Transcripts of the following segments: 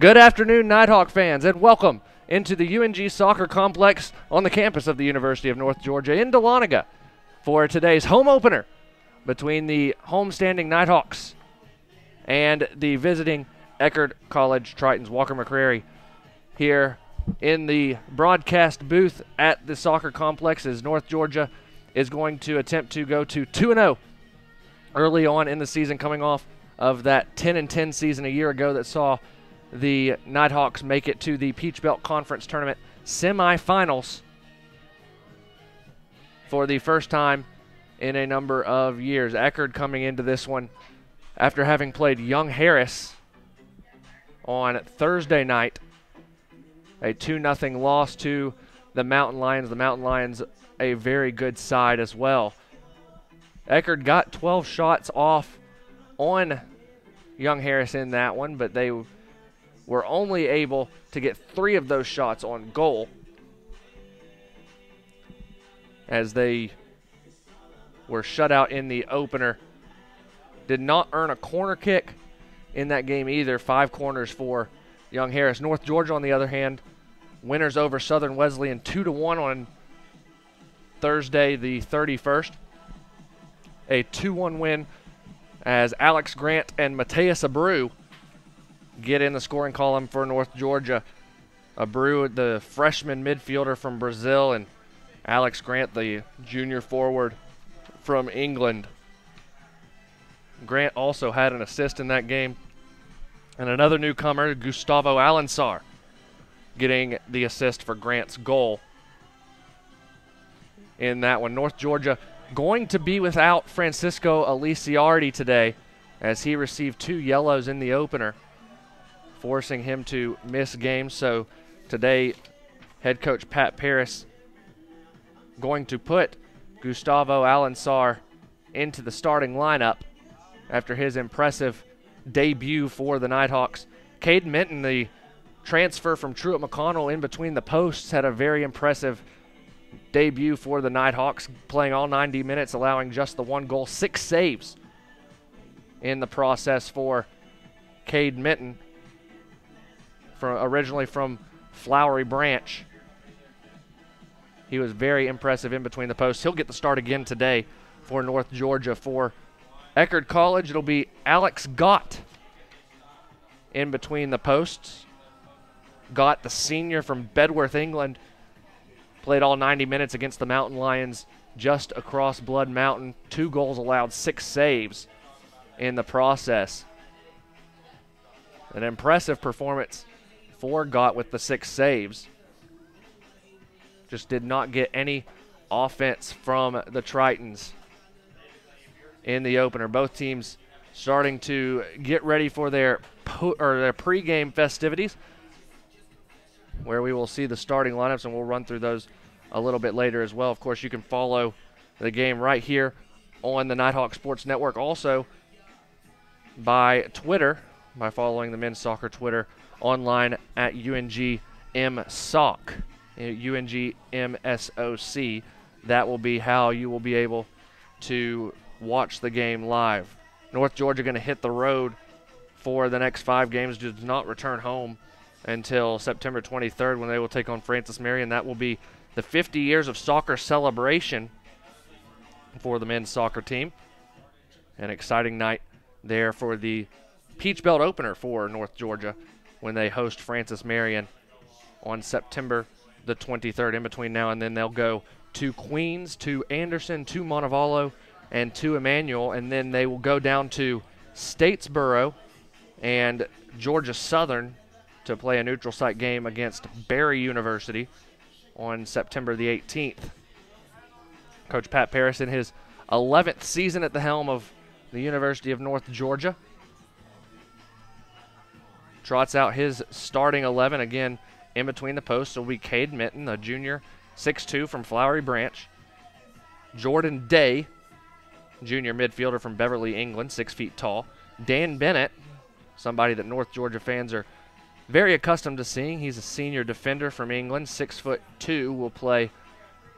Good afternoon, Nighthawk fans, and welcome into the UNG Soccer Complex on the campus of the University of North Georgia in Dahlonega for today's home opener between the homestanding Nighthawks and the visiting Eckerd College Tritons. Walker McCrary here in the broadcast booth at the soccer complex as North Georgia is going to attempt to go to 2-0 early on in the season, coming off of that 10-10 season a year ago that saw the Nighthawks make it to the Peach Belt Conference Tournament semifinals for the first time in a number of years. Eckerd coming into this one after having played Young Harris on Thursday night, a 2-0 loss to the Mountain Lions. The Mountain Lions, a very good side as well. Eckerd got 12 shots off on Young Harris in that one, but they were only able to get 3 of those shots on goal as they were shut out in the opener. Did not earn a corner kick in that game either. 5 corners for Young Harris. North Georgia, on the other hand, winners over Southern Wesleyan 2-1 on Thursday the 31st. A 2-1 win as Alex Grant and Mateus Abreu get in the scoring column for North Georgia. Abreu, the freshman midfielder from Brazil, and Alex Grant, the junior forward from England. Grant also had an assist in that game. And another newcomer, Gustavo Alansar, getting the assist for Grant's goal in that one. North Georgia going to be without Francisco Aliciardi today as he received 2 yellows in the opener, forcing him to miss games. So today, head coach Pat Paris going to put Gustavo Alansar into the starting lineup after his impressive debut for the Nighthawks. Caden Minton, the transfer from Truett McConnell in between the posts, had a very impressive debut for the Nighthawks, playing all 90 minutes, allowing just the 1 goal, 6 saves in the process for Caden Minton, originally from Flowery Branch. He was very impressive in between the posts. He'll get the start again today for North Georgia. For Eckerd College, it'll be Alex Gott in between the posts. Gott, the senior from Bedworth, England, played all 90 minutes against the Mountain Lions just across Blood Mountain. 2 goals allowed, 6 saves in the process. An impressive performance for Gott with the 6 saves. Just did not get any offense from the Tritons in the opener. Both teams starting to get ready for their pregame festivities, where we will see the starting lineups, and we'll run through those a little bit later as well. Of course, you can follow the game right here on the Nighthawk Sports Network, also by Twitter, by following the men's soccer Twitter online at UNG MSOC, UNG MSOC. That will be how you will be able to watch the game live. North Georgia going to hit the road for the next 5 games, does not return home until September 23rd when they will take on Francis Marion. That will be the 50 years of soccer celebration for the men's soccer team. An exciting night there for the Peach Belt opener for North Georgia when they host Francis Marion on September the 23rd. In between now and then, they'll go to Queens, to Anderson, to Montevallo, and to Emmanuel, and then they will go down to Statesboro and Georgia Southern to play a neutral site game against Barry University on September the 18th. Coach Pat Paris, in his 11th season at the helm of the University of North Georgia, trots out his starting 11 again. In between the posts will be Caden Minton, a junior, 6'2", from Flowery Branch. Jordan Day, junior midfielder from Beverly, England, 6 feet tall. Dan Bennett, somebody that North Georgia fans are very accustomed to seeing. He's a senior defender from England, 6'2", will play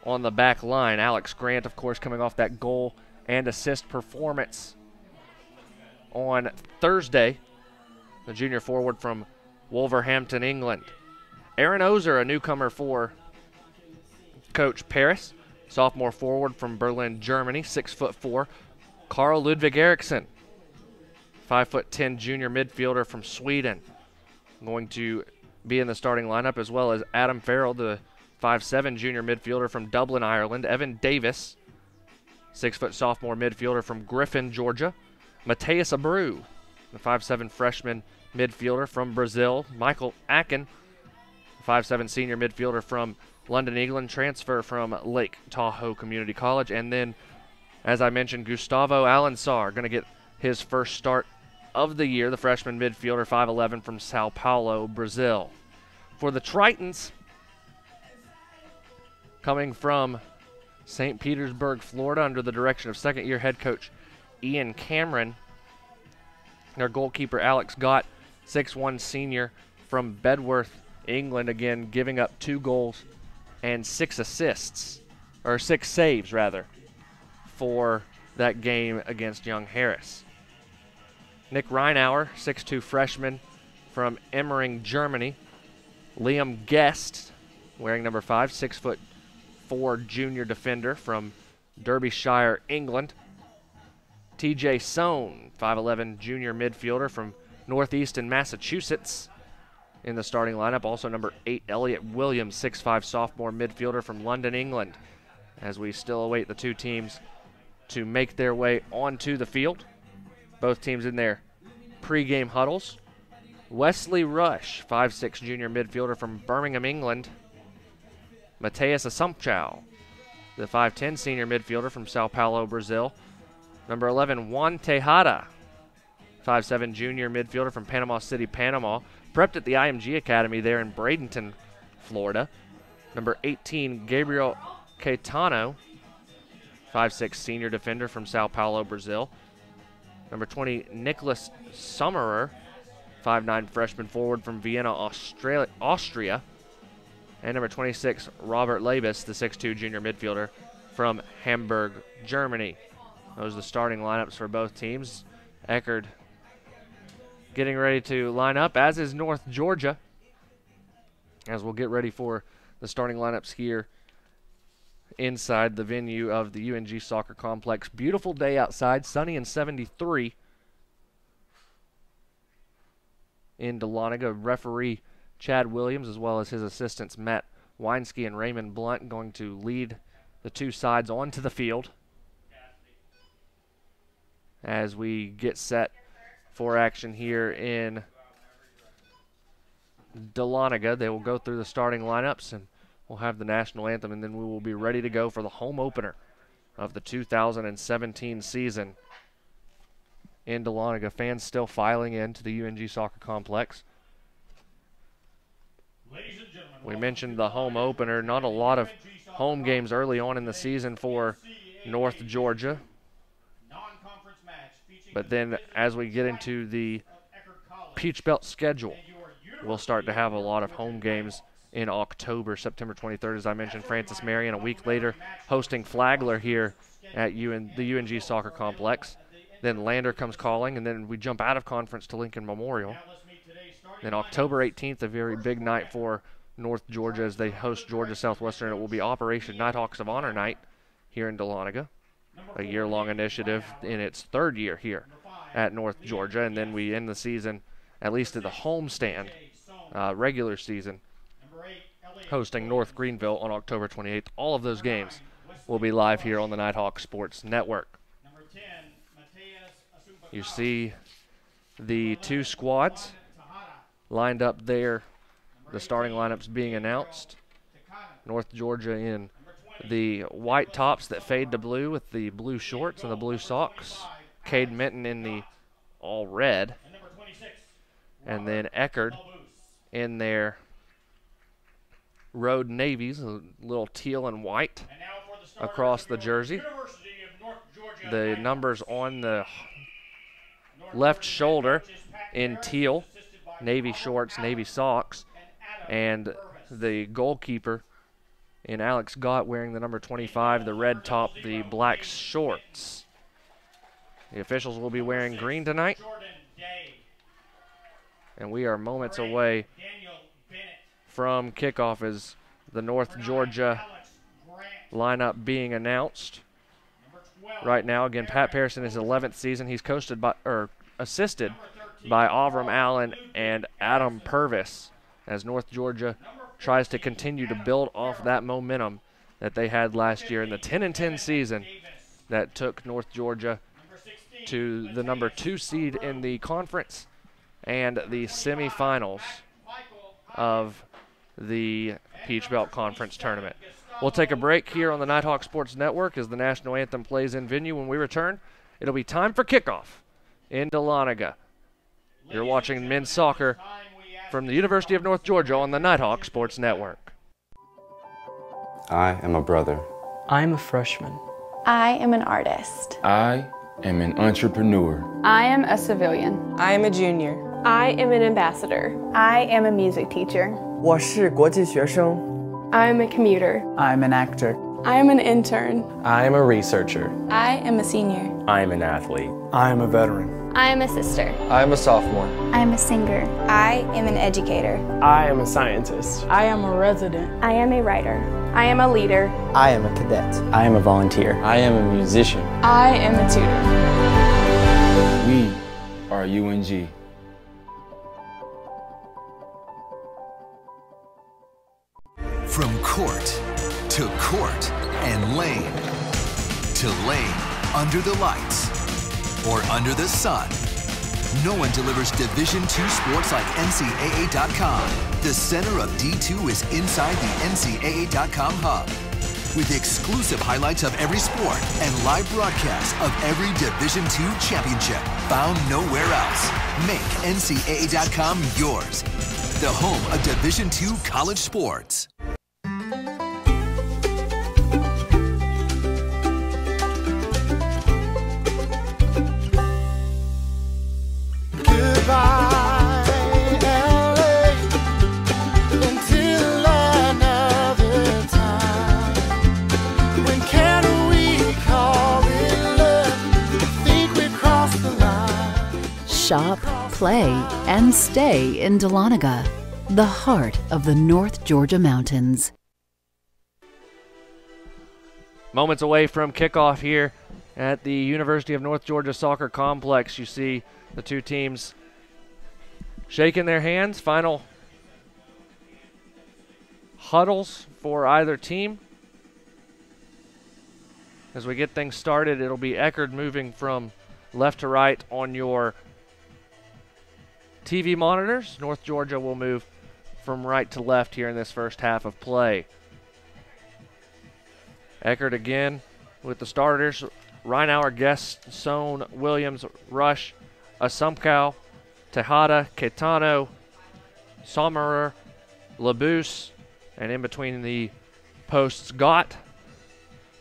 on the back line. Alex Grant, of course, coming off that goal and assist performance on Thursday. The junior forward from Wolverhampton, England. Aaron Ozer, a newcomer for Coach Paris. Sophomore forward from Berlin, Germany, 6'4". Carl Ludwig Eriksson, 5'10" junior midfielder from Sweden, going to be in the starting lineup, as well as Adam Farrell, the 5'7" junior midfielder from Dublin, Ireland. Evan Davis, 6-foot sophomore midfielder from Griffin, Georgia. Mateus Abreu, the 5'7" freshman midfielder from Brazil. Michael Akin, 5'7" senior midfielder from London, England, transfer from Lake Tahoe Community College. And then, as I mentioned, Gustavo Alansar, going to get his first start of the year, the freshman midfielder, 5'11", from Sao Paulo, Brazil. For the Tritons, coming from St. Petersburg, Florida, under the direction of second-year head coach Ian Cameron, their goalkeeper Alex Gott, 6'1" senior from Bedworth, England, again giving up 2 goals and 6 assists, or 6 saves rather, for that game against Young Harris. Nick Reinauer, 6'2" freshman from Emmering, Germany. Liam Guest, wearing number 5, 6'4" junior defender from Derbyshire, England. TJ Sohn, 5'11" junior midfielder from Northeastern Massachusetts, in the starting lineup. Also number 8, Elliot Williams, 6'5" sophomore midfielder from London, England, as we still await the 2 teams to make their way onto the field. Both teams in their pregame huddles. Wesley Rush, 5'6" junior midfielder from Birmingham, England. Mateus Assumpção, the 5'10" senior midfielder from Sao Paulo, Brazil. Number 11, Juan Tejada, 5'7" junior midfielder from Panama City, Panama. Prepped at the IMG Academy there in Bradenton, Florida. Number 18, Gabriel Caetano, 5'6" senior defender from Sao Paulo, Brazil. Number 20, Nicholas Summerer, 5'9" freshman forward from Vienna, Austria. And number 26, Robert Labus, the 6'2" junior midfielder from Hamburg, Germany. Those are the starting lineups for both teams. Eckerd getting ready to line up, as is North Georgia, as we'll get ready for the starting lineups here inside the venue of the UNG Soccer Complex. Beautiful day outside, sunny and 73 in Dahlonega. Referee Chad Williams, as well as his assistants Matt Weinske and Raymond Blunt, going to lead the 2 sides onto the field as we get set for action here in Dahlonega. They will go through the starting lineups, and we'll have the national anthem, and then we will be ready to go for the home opener of the 2017 season in Dahlonega. Fans still filing into the UNG Soccer Complex. We mentioned the home opener. Not a lot of home games early on in the season for North Georgia. But then as we get into the Peach Belt schedule, we'll start to have a lot of home games in October. September 23rd, as I mentioned, Francis Marion. A week later, hosting Flagler here at the UNG Soccer Complex. Then Lander comes calling, and then we jump out of conference to Lincoln Memorial. Then October 18th, a very big night for North Georgia as they host Georgia Southwestern. It will be Operation Nighthawks of Honor Night here in Dahlonega, a year-long initiative in its 3rd year here at North Georgia. And then we end the season, at least at the homestand, regular season, hosting North Greenville on October 28th. All of those games will be live here on the Nighthawk Sports Network. You see the 2 squads lined up there, the starting lineups being announced. North Georgia in the white tops that fade to blue with the blue shorts and the blue socks. Cade Minton in the all red. And then Eckerd in their road navies, a little teal and white across the jersey. The numbers on the left shoulder in teal, navy shorts, navy socks, and the goalkeeper in Alex Gott wearing the number 25, the red top, the black shorts. The officials will be wearing green tonight. And we are moments away from kickoff as the North Georgia lineup being announced. Right now, again, Pat Pearson is his 11th season. He's coached by, or assisted by Avram Allen and Adam Purvis as North Georgia tries to continue to build off that momentum that they had last year in the 10-10 season that took North Georgia to the number 2 seed in the conference and the semifinals of the Peach Belt Conference Tournament. We'll take a break here on the Nighthawk Sports Network as the national anthem plays in venue. When we return, it'll be time for kickoff in Dahlonega. You're watching men's soccer from the University of North Georgia on the Nighthawk Sports Network. I am a brother. I'm a freshman. I am an artist. I am an entrepreneur. I am a civilian. I am a junior. I am an ambassador. I am a music teacher. 我是国际学生. I am a commuter. I'm an actor. I am an intern. I am a researcher. I am a senior. I am an athlete. I am a veteran. I am a sister. I am a sophomore. I am a singer. I am an educator. I am a scientist. I am a resident. I am a writer. I am a leader. I am a cadet. I am a volunteer. I am a musician. I am a tutor. We are UNG. From court to court and lane to lane, under the lights or under the sun, no one delivers Division II sports like NCAA.com. The center of D2 is inside the NCAA.com hub with exclusive highlights of every sport and live broadcasts of every Division II championship found nowhere else. Make NCAA.com yours, the home of Division II college sports. Shop, play, and stay in Dahlonega, the heart of the North Georgia mountains. Moments away from kickoff here at the University of North Georgia Soccer Complex. You see the two teams shaking their hands. Final huddles for either team. As we get things started, it'll be Eckerd moving from left to right on your TV monitors. North Georgia will move from right to left here in this first half of play. Eckerd again with the starters. Reinauer, Guest, Sohn, Williams, Rush, Assumpkow, Tejada, Caetano, Sommerer, Labuse, and in between the posts, Gott.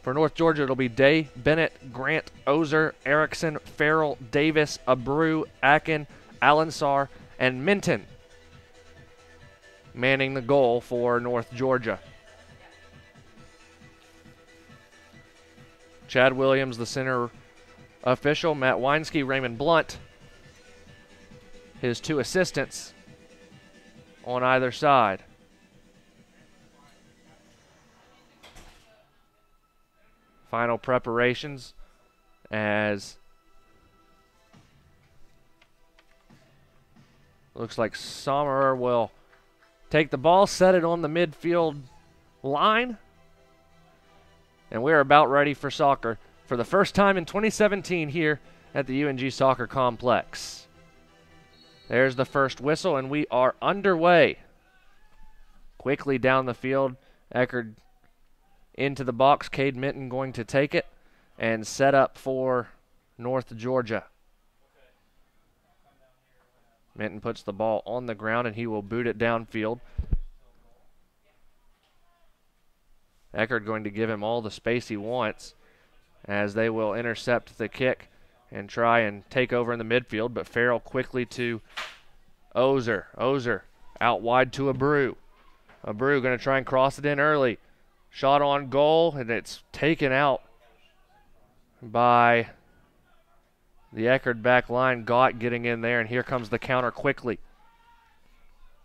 For North Georgia, it'll be Day, Bennett, Grant, Ozer, Erickson, Farrell, Davis, Abreu, Akin, Allensar, and Minton manning the goal for North Georgia. Chad Williams, the center official, Matt Weinske, Raymond Blunt, his two assistants on either side. Final preparations as looks like Sommerer will take the ball, set it on the midfield line, and we're about ready for soccer for the first time in 2017 here at the UNG Soccer Complex. There's the first whistle, and we are underway. Quickly down the field, Eckerd into the box. Cade Minton going to take it and set up for North Georgia. Minton puts the ball on the ground, and he will boot it downfield. Eckerd going to give him all the space he wants as they will intercept the kick and try and take over in the midfield, but Farrell quickly to Ozer. Ozer out wide to Abreu. Abreu going to try and cross it in early. Shot on goal, and it's taken out by the Eckerd back line. Gott getting in there, and here comes the counter quickly.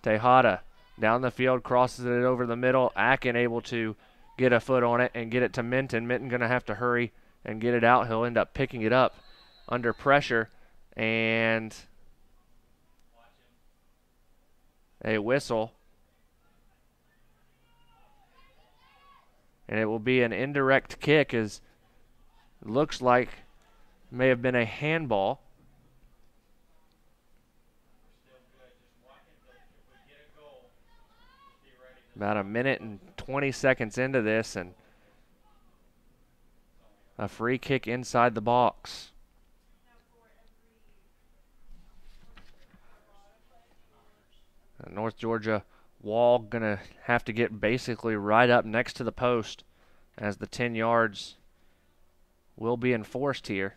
Tejada down the field, crosses it over the middle. Akin able to get a foot on it and get it to Minton. Minton going to have to hurry and get it out. He'll end up picking it up under pressure, and a whistle. And it will be an indirect kick, as it looks like may have been a handball. About a minute and 20 seconds into this, and a free kick inside the box. North Georgia wall going to have to get basically right up next to the post, as the 10 yards will be enforced here.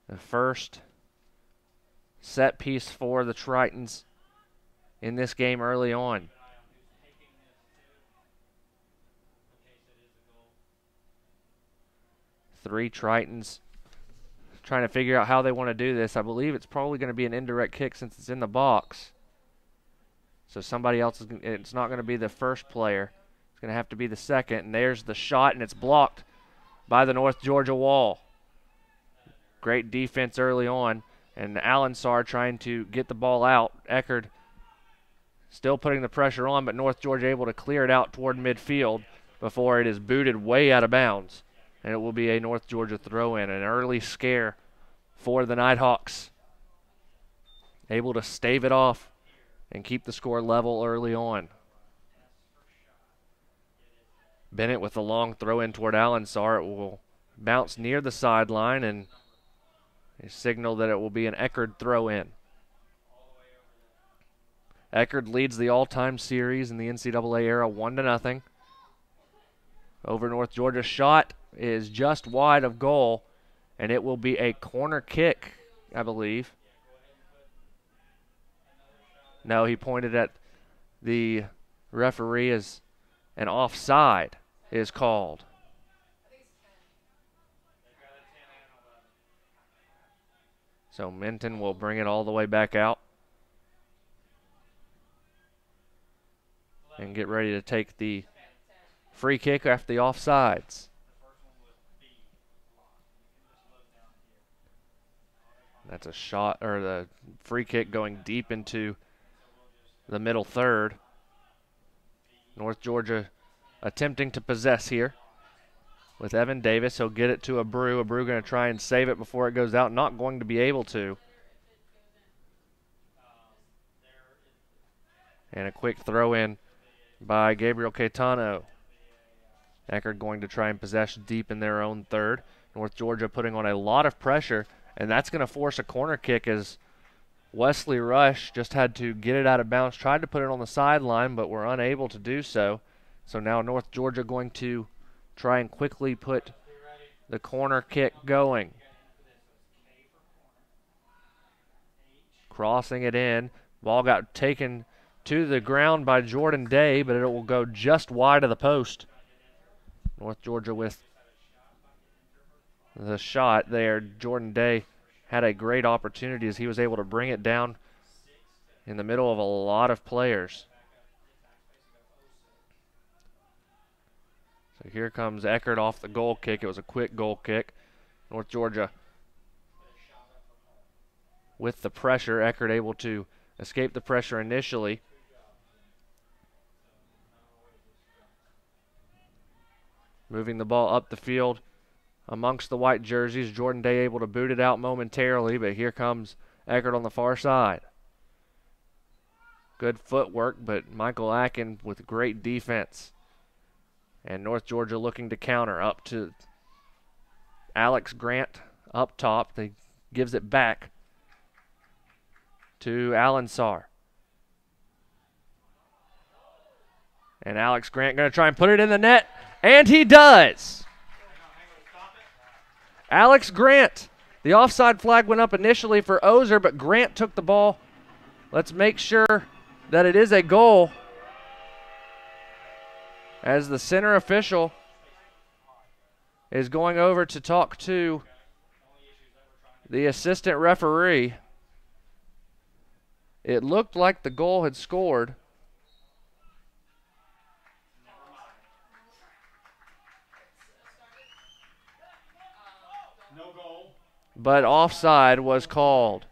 The first set piece for the Tritons in this game early on. Three Tritons trying to figure out how they want to do this. I believe it's probably going to be an indirect kick since it's in the box. So somebody else is it's not going to be the first player. It's going to have to be the second. And there's the shot, and it's blocked by the North Georgia wall. Great defense early on. And Allensar trying to get the ball out. Eckerd still putting the pressure on, but North Georgia able to clear it out toward midfield before it is booted way out of bounds. And it will be a North Georgia throw-in, an early scare for the Nighthawks. Able to stave it off and keep the score level early on. Bennett with a long throw-in toward Allensar. It will bounce near the sideline, and a signal that it will be an Eckerd throw-in. Eckerd leads the all-time series in the NCAA era 1-0 over North Georgia. Shot is just wide of goal, and it will be a corner kick, I believe. No, he pointed at the referee as an offside is called. So Minton will bring it all the way back out and get ready to take the free kick after the offsides. That's a shot, or the free kick going deep into the middle third. North Georgia attempting to possess here with Evan Davis. He'll get it to Abreu. Abreu going to try and save it before it goes out. Not going to be able to. And a quick throw in by Gabriel Caetano. Eckerd going to try and possess deep in their own third. North Georgia putting on a lot of pressure, and that's going to force a corner kick, as Wesley Rush just had to get it out of bounds, tried to put it on the sideline, but were unable to do so. So now North Georgia going to try and quickly put the corner kick going. Crossing it in. Ball got taken to the ground by Jordan Day, but it will go just wide of the post. North Georgia with the shot there. Jordan Day had a great opportunity as he was able to bring it down in the middle of a lot of players. So here comes Eckerd off the goal kick. It was a quick goal kick. North Georgia with the pressure. Eckerd able to escape the pressure initially. Moving the ball up the field amongst the white jerseys. Jordan Day able to boot it out momentarily, but here comes Eckerd on the far side. Good footwork, but Michael Akin with great defense. And North Georgia looking to counter up to Alex Grant up top. He gives it back to Allensar. And Alex Grant going to try and put it in the net, and he does. Alex Grant. The offside flag went up initially for Ozer, but Grant took the ball. Let's make sure that it is a goal, as the center official is going over to talk to the assistant referee. It looked like the goal had scored. But offside was called.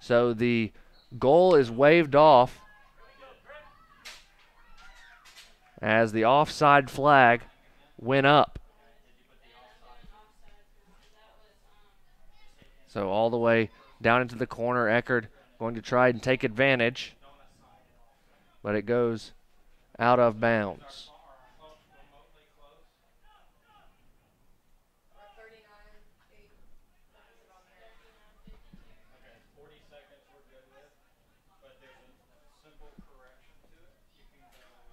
So the goal is waved off as the offside flag went up. So all the way down into the corner, Eckerd going to try and take advantage, but it goes out of bounds.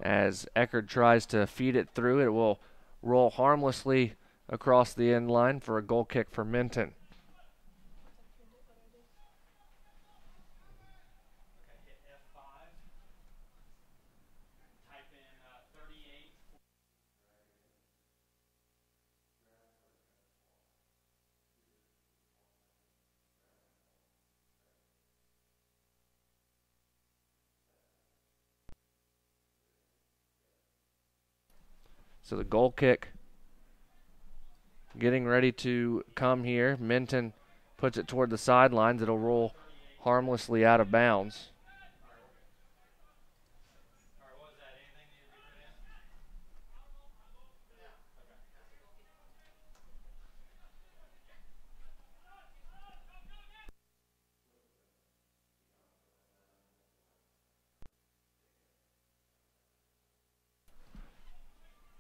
As Eckerd tries to feed it through, it will roll harmlessly across the end line for a goal kick for Minton. So the goal kick getting ready to come here. Minton puts it toward the sidelines. It'll roll harmlessly out of bounds.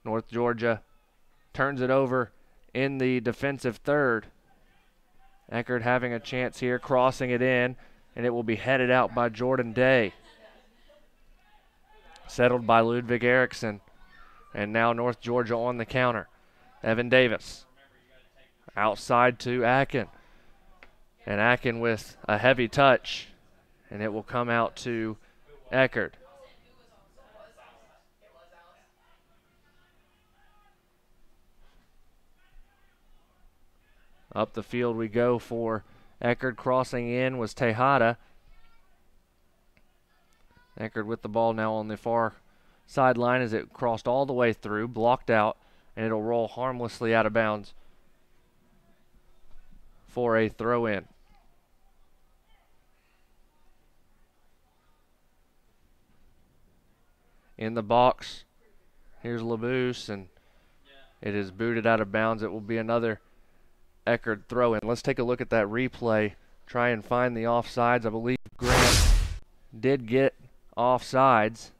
North Georgia turns it over in the defensive third. Eckerd having a chance here, crossing it in, and it will be headed out by Jordan Day. Settled by Ludwig Eriksson, and now North Georgia on the counter. Evan Davis outside to Akin, and Akin with a heavy touch, and it will come out to Eckerd. Up the field we go for Eckerd. Crossing in was Tejada. Eckerd with the ball now on the far sideline as it crossed all the way through, blocked out, and it'll roll harmlessly out of bounds for a throw-in. In the box, here's Labuse, and it is booted out of bounds. It will be another Eckerd throw-in. Let's take a look at that replay, try and find the offsides. I believe Grant did get offsides.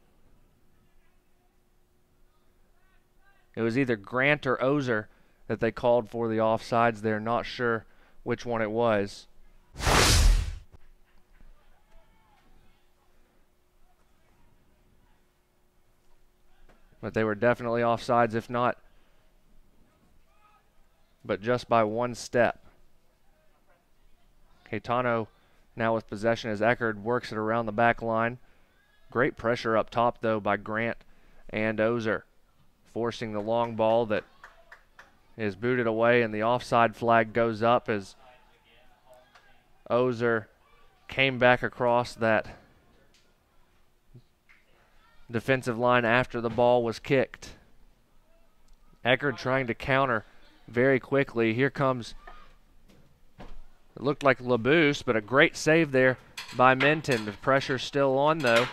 It was either Grant or Ozer that they called for the offsides. They're not sure which one it was. But they were definitely offsides, if not, but just by one step. Caetano now with possession as Eckerd works it around the back line. Great pressure up top, though, by Grant and Ozer, forcing the long ball that is booted away, and the offside flag goes up as Ozer came back across that defensive line after the ball was kicked. Eckerd trying to counter very quickly. Here comes, it looked like Labuse, but a great save there by Minton. The pressure's still on, though.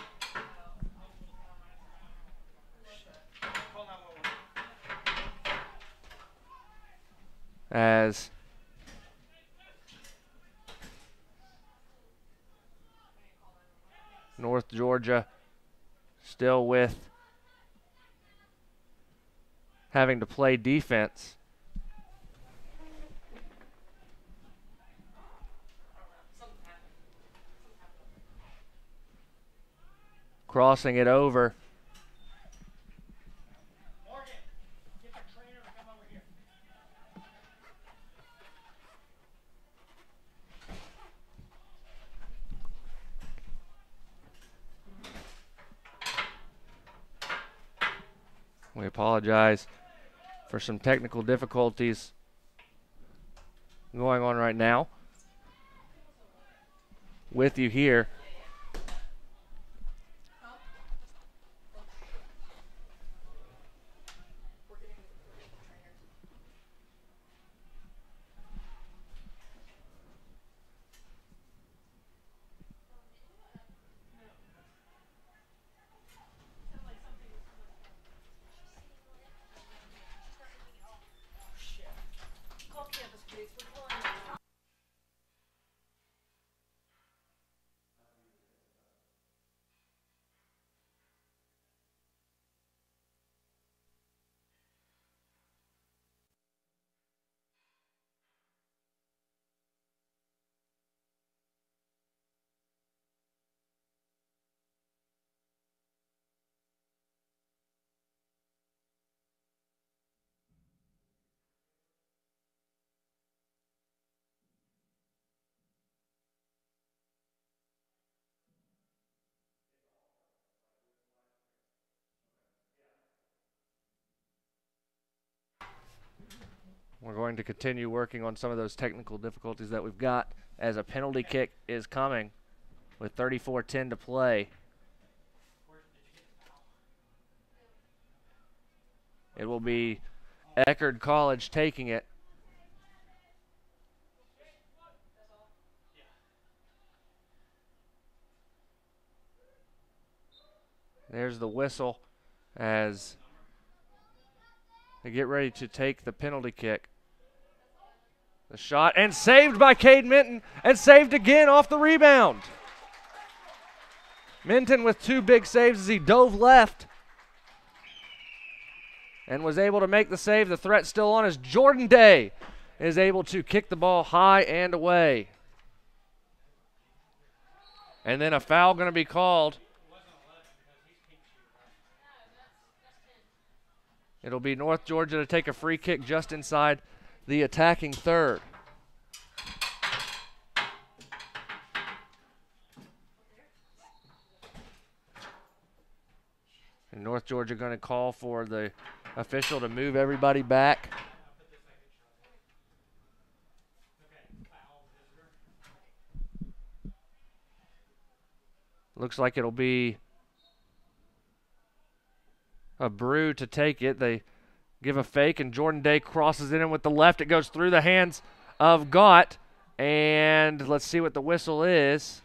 As North Georgia still with having to play defense. Crossing it over. We apologize for some technical difficulties going on right now with you here. We're going to continue working on some of those technical difficulties that we've got as a penalty kick is coming with 34:10 to play. It will be Eckerd College taking it. There's the whistle as they get ready to take the penalty kick. The shot, and saved by Cade Minton, and saved again off the rebound. Minton with two big saves as he dove left and was able to make the save. The threat still on as Jordan Day is able to kick the ball high and away. And then a foul going to be called. It'll be North Georgia to take a free kick just inside the attacking third. And North Georgia going to call for the official to move everybody back. Looks like it'll be a Brew to take it. They give a fake, and Jordan Day crosses it in with the left. It goes through the hands of Gott, and let's see what the whistle is.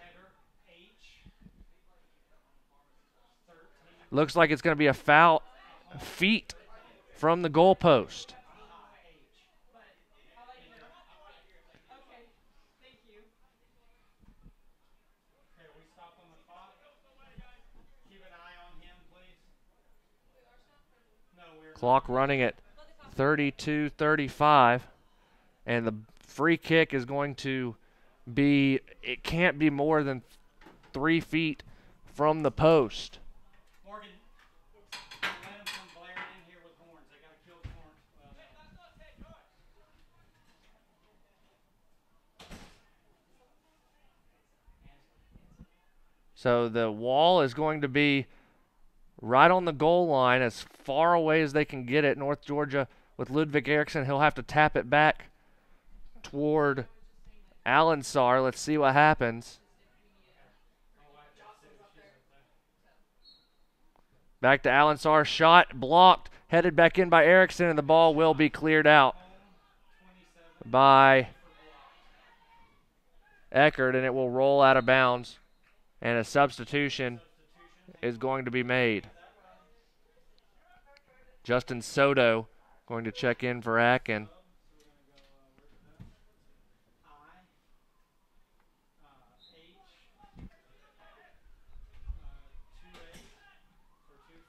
Looks like it's going to be a foul, feet from the goalpost. Clock running at 32:35, and the free kick is going to be, it can't be more than 3 feet from the post. Morgan, let him come blaring in here with horns. They got to kill the horns. So the wall is going to be right on the goal line, as far away as they can get it. North Georgia with Ludwig Erickson. He'll have to tap it back toward Allensar. Let's see what happens. Back to Allensar. Shot blocked. Headed back in by Erickson, and the ball will be cleared out by Eckerd, and it will roll out of bounds. And a substitution is going to be made. Justin Soto going to check in for Akin.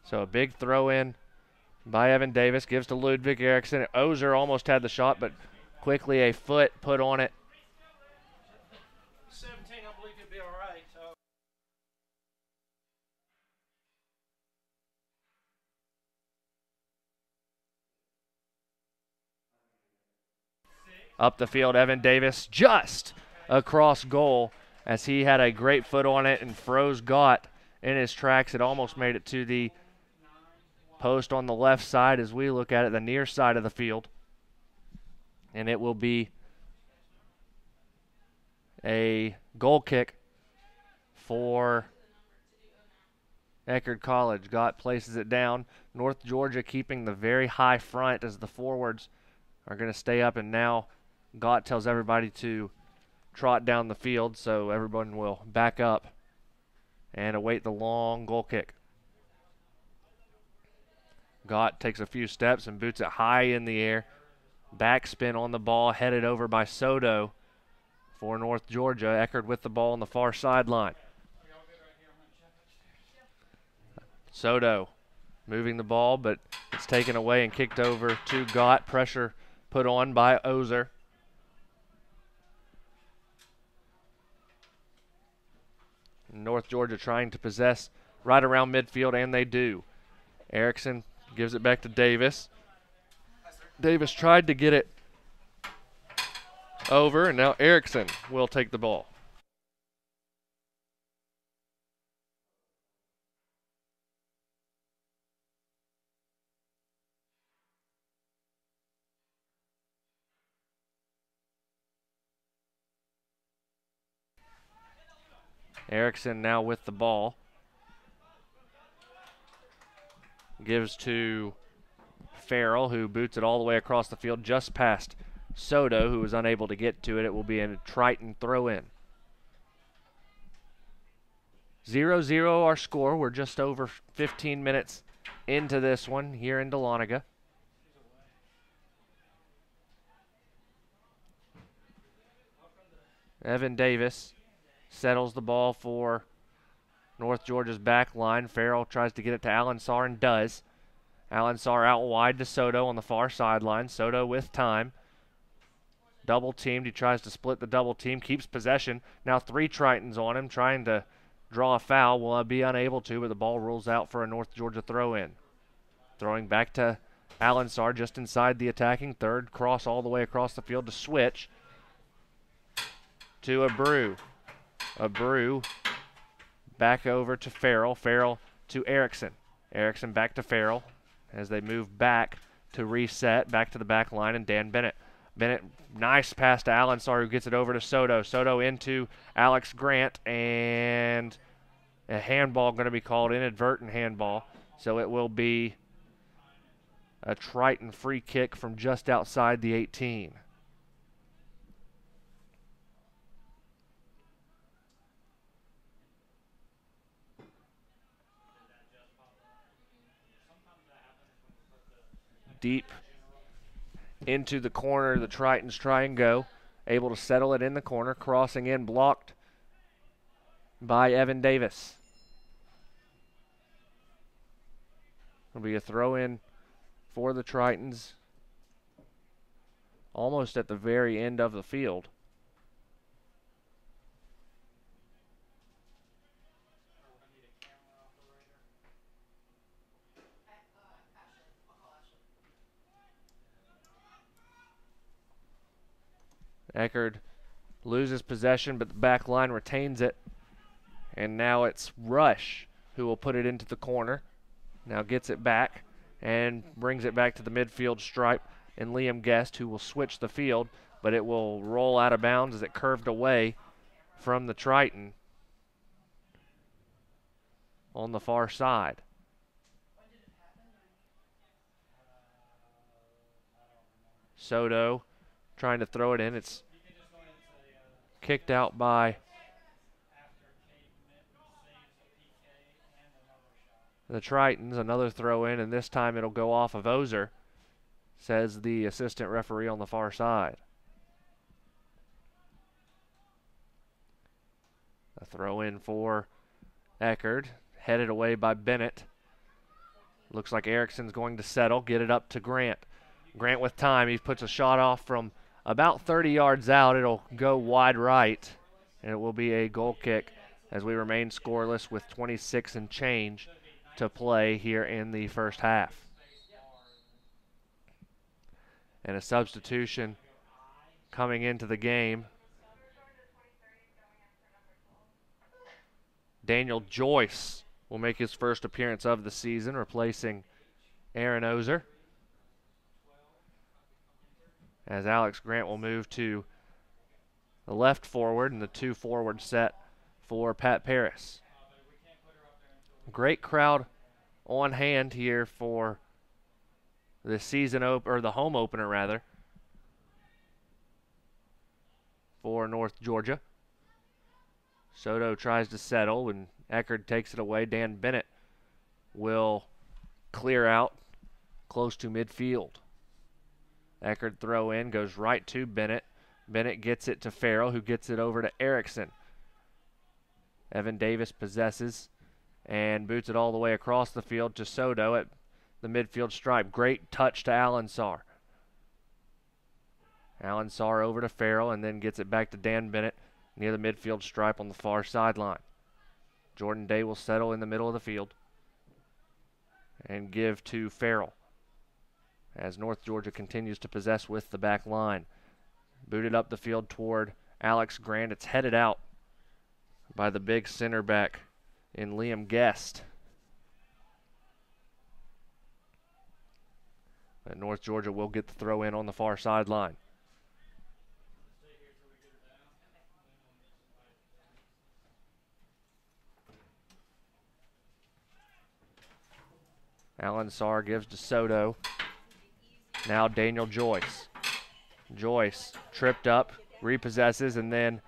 So a big throw in by Evan Davis, gives to Ludwig Erickson. Ozer almost had the shot, but quickly a foot put on it. 17, I believe he'll be all right. So. Up the field, Evan Davis just across goal as he had a great foot on it and froze Gott in his tracks. It almost made it to the Post on the left side as we look at it, the near side of the field. And it will be a goal kick for Eckerd College. Gott places it down. North Georgia keeping the very high front as the forwards are going to stay up, and now Gott tells everybody to trot down the field, so everyone will back up and await the long goal kick. Gott takes a few steps and boots it high in the air. Backspin on the ball, headed over by Soto for North Georgia. Eckerd with the ball on the far sideline. Soto moving the ball, but it's taken away and kicked over to Gott. Pressure put on by Ozer. North Georgia trying to possess right around midfield, and they do. Erickson gives it back to Davis. Davis tried to get it over, and now Erickson will take the ball. Erickson now with the ball. Gives to Farrell, who boots it all the way across the field just past Soto, who was unable to get to it. It will be a Triton throw-in. 0-0 our score. We're just over 15 minutes into this one here in Dahlonega. Evan Davis settles the ball for North Georgia's back line. Farrell tries to get it to Allensar and does. Allensar out wide to Soto on the far sideline. Soto with time. Double teamed. He tries to split the double team. Keeps possession. Now 3 Tritons on him trying to draw a foul. Will be unable to, but the ball rolls out for a North Georgia throw-in. Throwing back to Allensar just inside the attacking third. Cross all the way across the field to switch to Abreu. Abreu back over to Farrell. Farrell to Erickson. Erickson back to Farrell as they move back to reset. Back to the back line and Dan Bennett. Bennett, nice pass to Allensar, who gets it over to Soto. Soto into Alex Grant, and a handball going to be called, inadvertent handball. So it will be a Triton free kick from just outside the 18. Deep into the corner, the Tritons try and go. Able to settle it in the corner. Crossing in, blocked by Evan Davis. It'll be a throw-in for the Tritons almost at the very end of the field. Eckerd loses possession, but the back line retains it. And now it's Rush who will put it into the corner. Now gets it back and brings it back to the midfield stripe. And Liam Guest, who will switch the field, but it will roll out of bounds as it curved away from the Triton on the far side. Soto trying to throw it in. It's kicked out by the Tritons. Another throw in, and this time it'll go off of Ozer, says the assistant referee on the far side. A throw in for Eckerd, headed away by Bennett. Looks like Erickson's going to settle, get it up to Grant. Grant with time. He puts a shot off from about 30 yards out. It'll go wide right, and it will be a goal kick as we remain scoreless with 26 and change to play here in the first half. And a substitution coming into the game. Daniel Joyce will make his first appearance of the season, replacing Aaron Ozer. As Alex Grant will move to the left forward in the 2 forward set for Pat Paris. Great crowd on hand here for the the home opener rather, for North Georgia. Soto tries to settle and Eckerd takes it away. Dan Bennett will clear out close to midfield. Eckerd throw in, goes right to Bennett. Bennett gets it to Farrell, who gets it over to Erickson. Evan Davis possesses and boots it all the way across the field to Soto at the midfield stripe. Great touch to Allensar. Allensar over to Farrell and then gets it back to Dan Bennett near the midfield stripe on the far sideline. Jordan Day will settle in the middle of the field and give to Farrell as North Georgia continues to possess with the back line. Booted up the field toward Alex Grant. It's headed out by the big center back in Liam Guest. But North Georgia will get the throw in on the far sideline. Allensar gives to Soto. Now Daniel Joyce. Joyce tripped up, repossesses, and then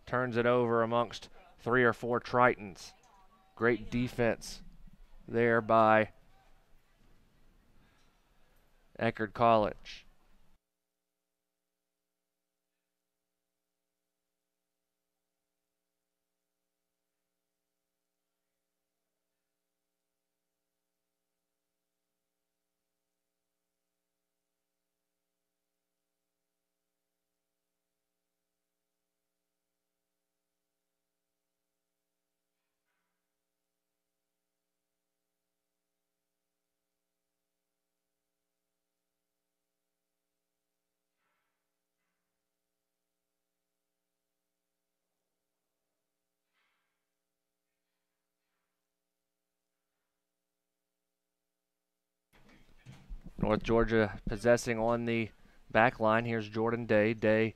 turns it over amongst 3 or 4 Tritons. Great defense there by Eckerd College. North Georgia possessing on the back line. Here's Jordan Day. Day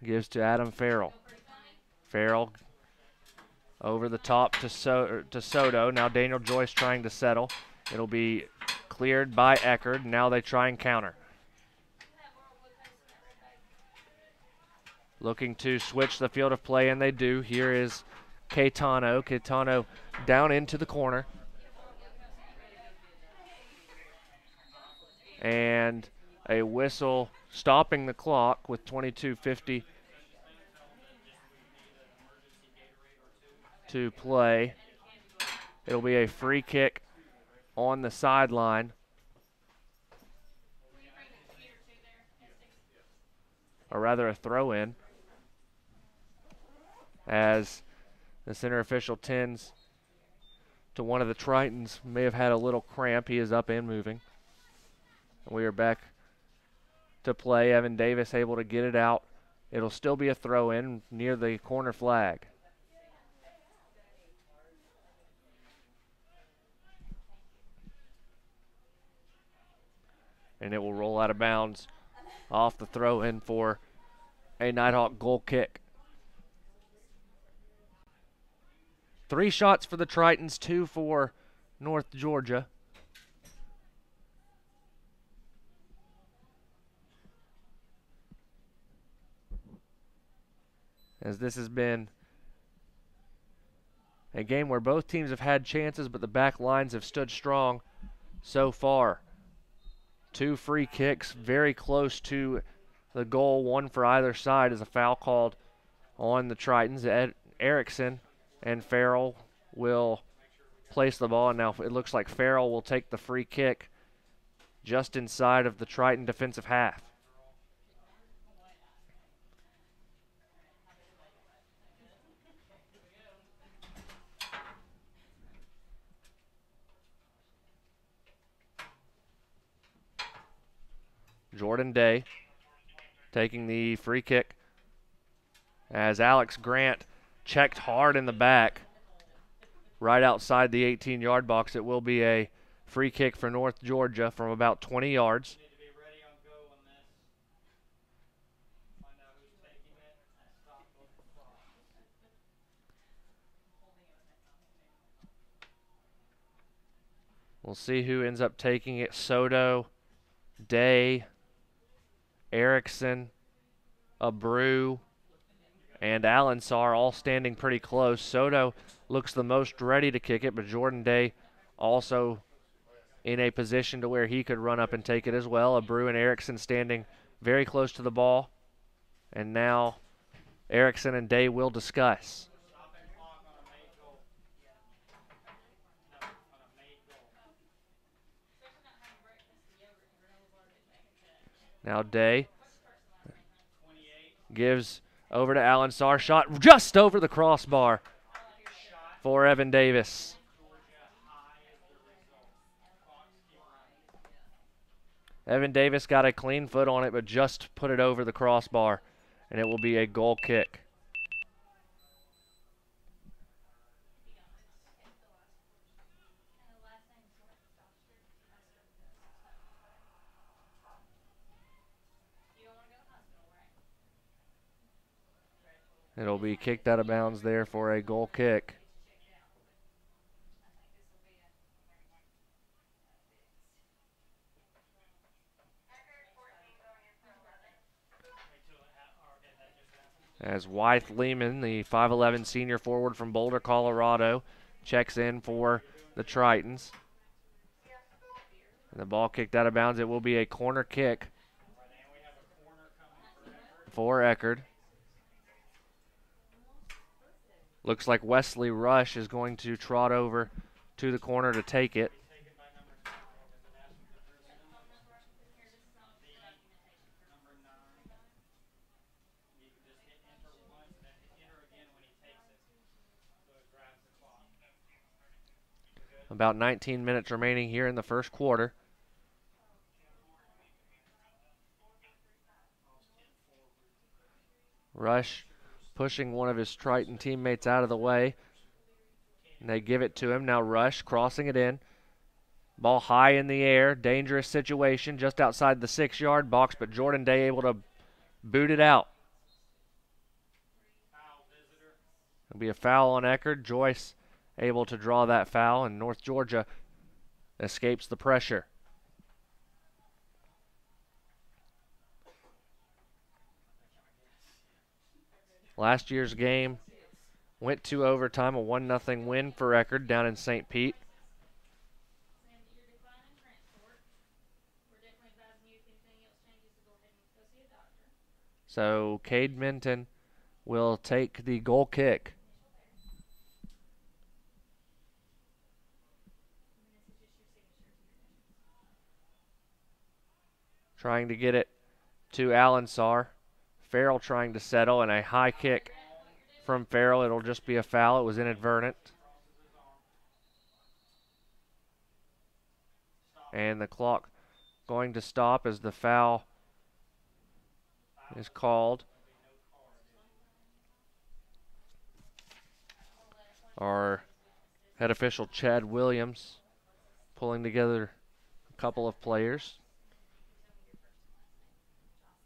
gives to Adam Farrell. Farrell over the top to Soto. Now Daniel Joyce trying to settle. It'll be cleared by Eckerd. Now they try and counter. Looking to switch the field of play, and they do. Here is Caetano. Caetano down into the corner. And a whistle stopping the clock with 22:50 to play. It'll be a free kick on the sideline. Or rather a throw-in, as the center official tends to one of the Tritons. May have had a little cramp. He is up and moving. We are back to play. Evan Davis able to get it out. It'll still be a throw-in near the corner flag. And it will roll out of bounds off the throw-in for a Nighthawk goal kick. 3 shots for the Tritons, 2 for North Georgia. As this has been a game where both teams have had chances, but the back lines have stood strong so far. 2 free kicks, very close to the goal, 1 for either side, as a foul called on the Tritons. Erickson and Farrell will place the ball, and now it looks like Farrell will take the free kick just inside of the Triton defensive half. Jordan Day taking the free kick as Alex Grant checked hard in the back right outside the 18-yard box. It will be a free kick for North Georgia from about 20 yards. We'll see who ends up taking it. Soto, Day, Erickson, Abreu, and Allensar all standing pretty close. Soto looks the most ready to kick it, but Jordan Day also in a position to where he could run up and take it as well. Abreu and Erickson standing very close to the ball. And now Erickson and Day will discuss. Now Day gives over to Allensar. Shot just over the crossbar for Evan Davis. Evan Davis got a clean foot on it, but just put it over the crossbar, and it will be a goal kick. It'll be kicked out of bounds there for a goal kick. As Wythe Lehman, the 5'11 senior forward from Boulder, Colorado, checks in for the Tritons. And the ball kicked out of bounds. It will be a corner kick for Eckerd. Looks like Wesley Rush is going to trot over to the corner to take it. About 19 minutes remaining here in the first quarter. Rush pushing one of his Triton teammates out of the way. And they give it to him. Now Rush crossing it in. Ball high in the air. Dangerous situation just outside the 6-yard box, but Jordan Day able to boot it out. It'll be a foul on Eckerd. Joyce able to draw that foul, and North Georgia escapes the pressure. Last year's game went to overtime, a 1-0 win for Eckerd down in St. Pete. So Cade Minton will take the goal kick. Trying to get it to Allensar. Farrell trying to settle, and a high kick from Farrell. It'll just be a foul. It was inadvertent. And the clock going to stop as the foul is called. Our head official, Chad Williams, pulling together a couple of players.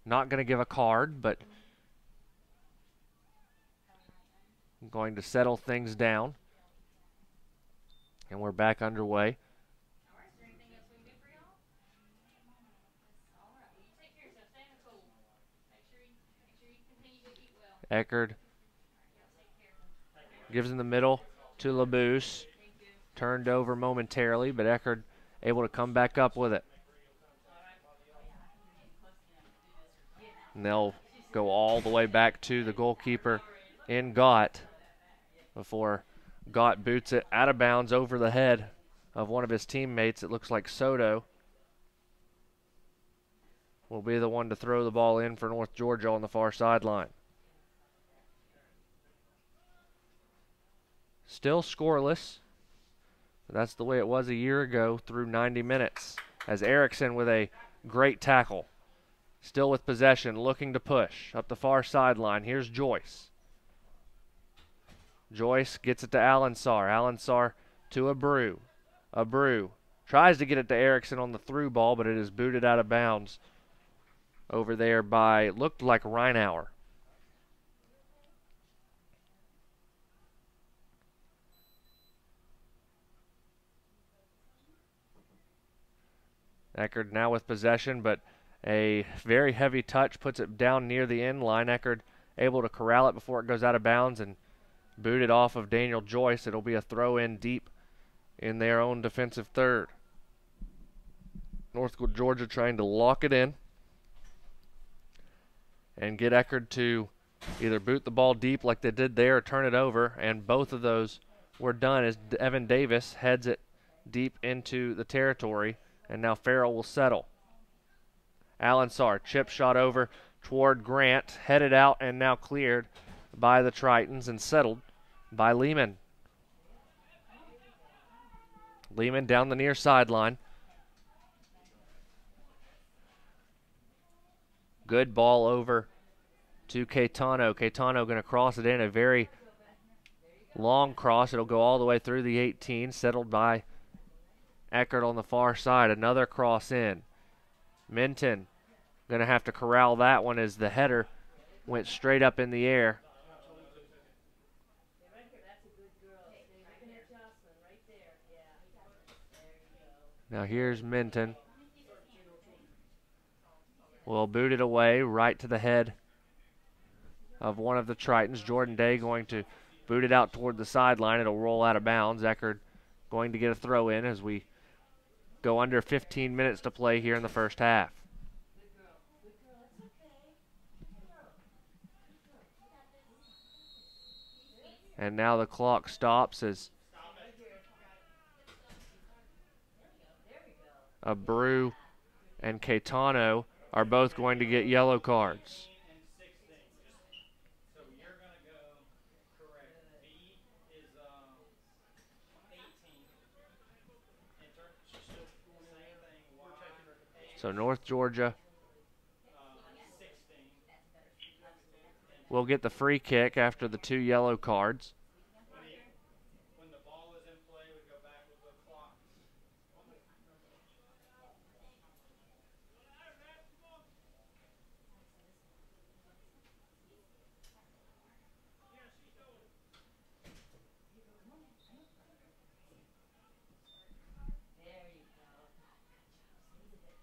Not going to give a card, but going to settle things down. And we're back underway. Eckerd gives in the middle to Labuse. Turned over momentarily, but Eckerd able to come back up with it. And they'll go all the way back to the goalkeeper in Gott before Gott boots it out of bounds over the head of one of his teammates. It looks like Soto will be the one to throw the ball in for North Georgia on the far sideline. Still scoreless. That's the way it was a year ago through 90 minutes. As Erickson with a great tackle. Still with possession, looking to push up the far sideline. Here's Joyce. Joyce gets it to Allensar. Allensar to Abreu. Abreu Tries to get it to Erickson on the through ball, but it is booted out of bounds over there by, looked like Reinauer. Eckerd now with possession, but a very heavy touch puts it down near the end line. Eckerd able to corral it before it goes out of bounds and boot it off of Daniel Joyce. It'll be a throw in deep in their own defensive third. North Georgia trying to lock it in and get Eckerd to either boot the ball deep like they did there or turn it over, and both of those were done as Evan Davis heads it deep into the territory, and now Farrell will settle. Allensar, chip shot over toward Grant, headed out and now cleared by the Tritons and settled by Lehman. Lehman down the near sideline. Good ball over to Caetano. Caetano going to cross it in, a very long cross. It'll go all the way through the 18, settled by Eckerd on the far side. Another cross in. Minton going to have to corral that one as the header went straight up in the air. Now here's Minton. Will boot it away right to the head of one of the Tritons. Jordan Day going to boot it out toward the sideline. It'll roll out of bounds. Eckerd going to get a throw in as we go under 15 minutes to play here in the first half. And now the clock stops as Abreu and Caetano are both going to get yellow cards. So North Georgia will get the free kick after the 2 yellow cards.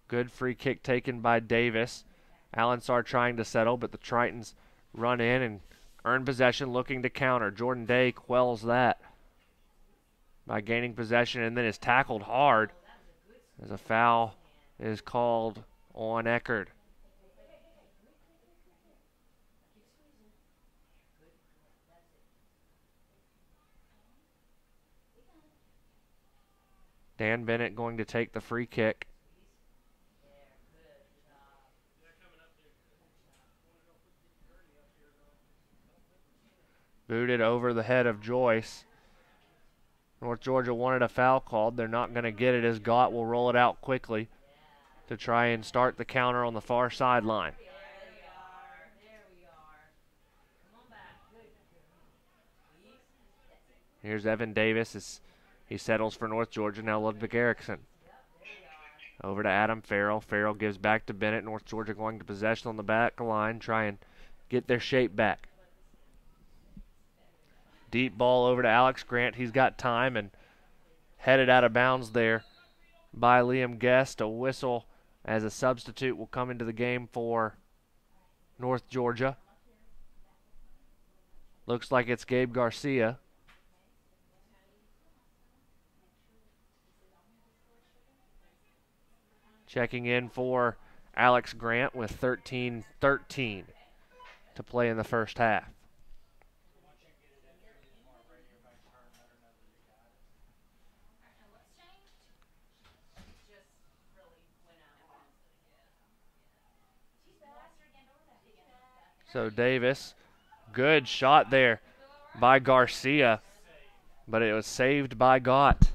Good free kick taken by Davis. Allensar trying to settle, but the Tritons run in and earn possession, looking to counter. Jordan Day quells that by gaining possession and then is tackled hard as a foul is called on Eckerd. Dan Bennett going to take the free kick. Booted over the head of Joyce. North Georgia wanted a foul called. They're not going to get it as Gott will roll it out quickly to try and start the counter on the far sideline. Here's Evan Davis as he settles for North Georgia. Now Ludwig Erickson. Over to Adam Farrell. Farrell gives back to Bennett. North Georgia going to possession on the back line, try and get their shape back. Deep ball over to Alex Grant. He's got time and headed out of bounds there by Liam Guest. A whistle as a substitute will come into the game for North Georgia. Looks like it's Gabe Garcia. Checking in for Alex Grant with 13-13 to play in the first half. So Davis, good shot there by Garcia, but it was saved by Gott.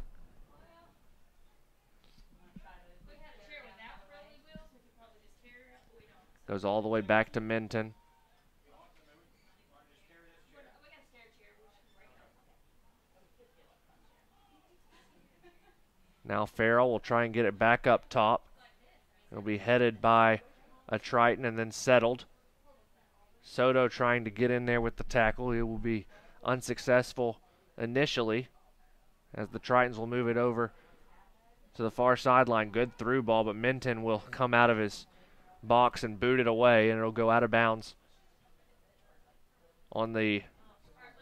Goes all the way back to Minton. Now Farrell will try and get it back up top. It'll be headed by a Triton and then settled. Soto trying to get in there with the tackle. He will be unsuccessful initially as the Tritons will move it over to the far sideline. Good through ball, but Minton will come out of his box and boot it away, and it'll go out of bounds on the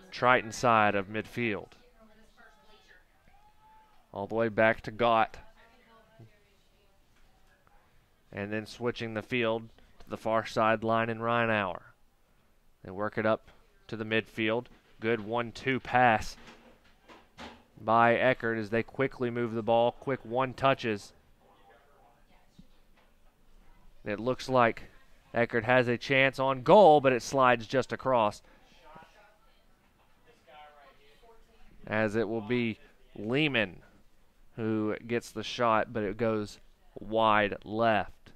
Triton side of midfield. All the way back to Gott. And then switching the field to the far sideline in Rheinauer. They work it up to the midfield. Good 1-2 pass by Eckerd as they quickly move the ball. Quick one touches. It looks like Eckerd has a chance on goal, but it slides just across. As it will be Lehman who gets the shot, but it goes wide left.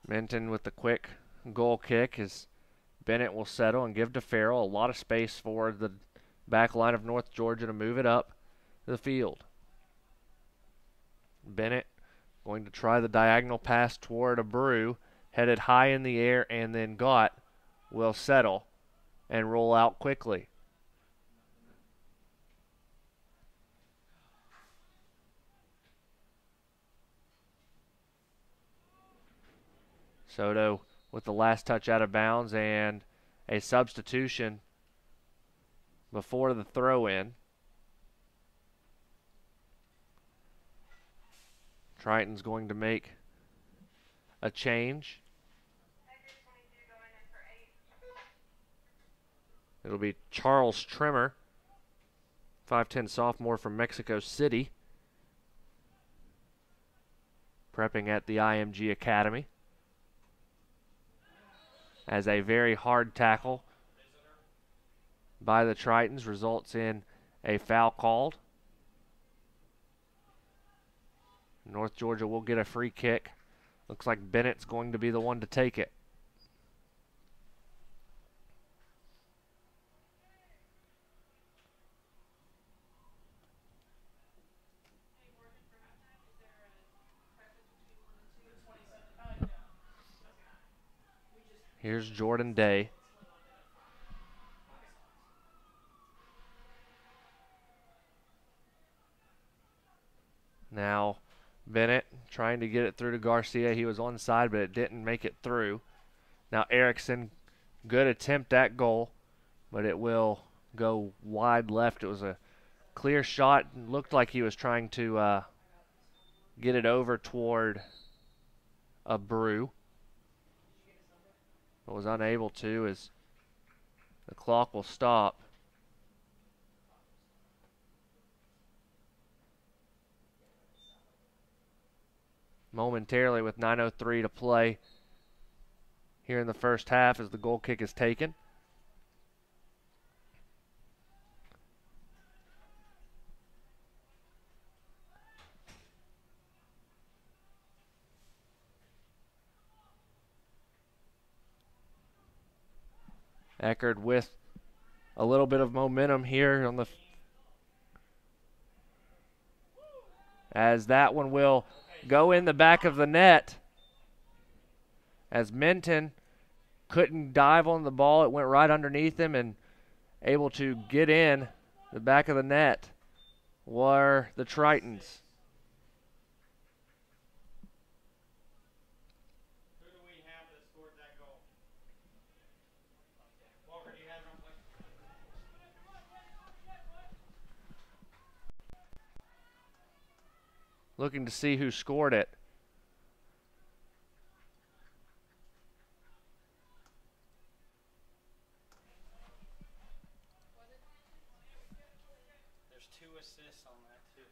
Minton with the quick goal kick as Bennett will settle and give to Farrell. A lot of space for the back line of North Georgia to move it up the field. Bennett going to try the diagonal pass toward a Brew, headed high in the air, and then Gott will settle and roll out quickly. Soto with the last touch out of bounds and a substitution before the throw-in. Triton's going to make a change. It'll be Charles Trimmer, 5'10" sophomore from Mexico City, prepping at the IMG Academy. As a very hard tackle by the Tritons results in a foul called. North Georgia will get a free kick. Looks like Bennett's going to be the one to take it. Here's Jordan Day. Now Bennett trying to get it through to Garcia. He was onside, but it didn't make it through. Now Erickson, good attempt at goal, but it will go wide left. It was a clear shot. Looked like he was trying to get it over toward a Brew, but was unable to as the clock will stop. Momentarily with 9:03 to play here in the first half as the goal kick is taken. Eckerd with a little bit of momentum here on the as that one will go in the back of the net as Minton couldn't dive on the ball. It went right underneath him, and able to get in the back of the net were the Tritons. Who do we have that scored that goal? Walker, do you have it on play? Looking to see who scored it. There's 2 assists on that too.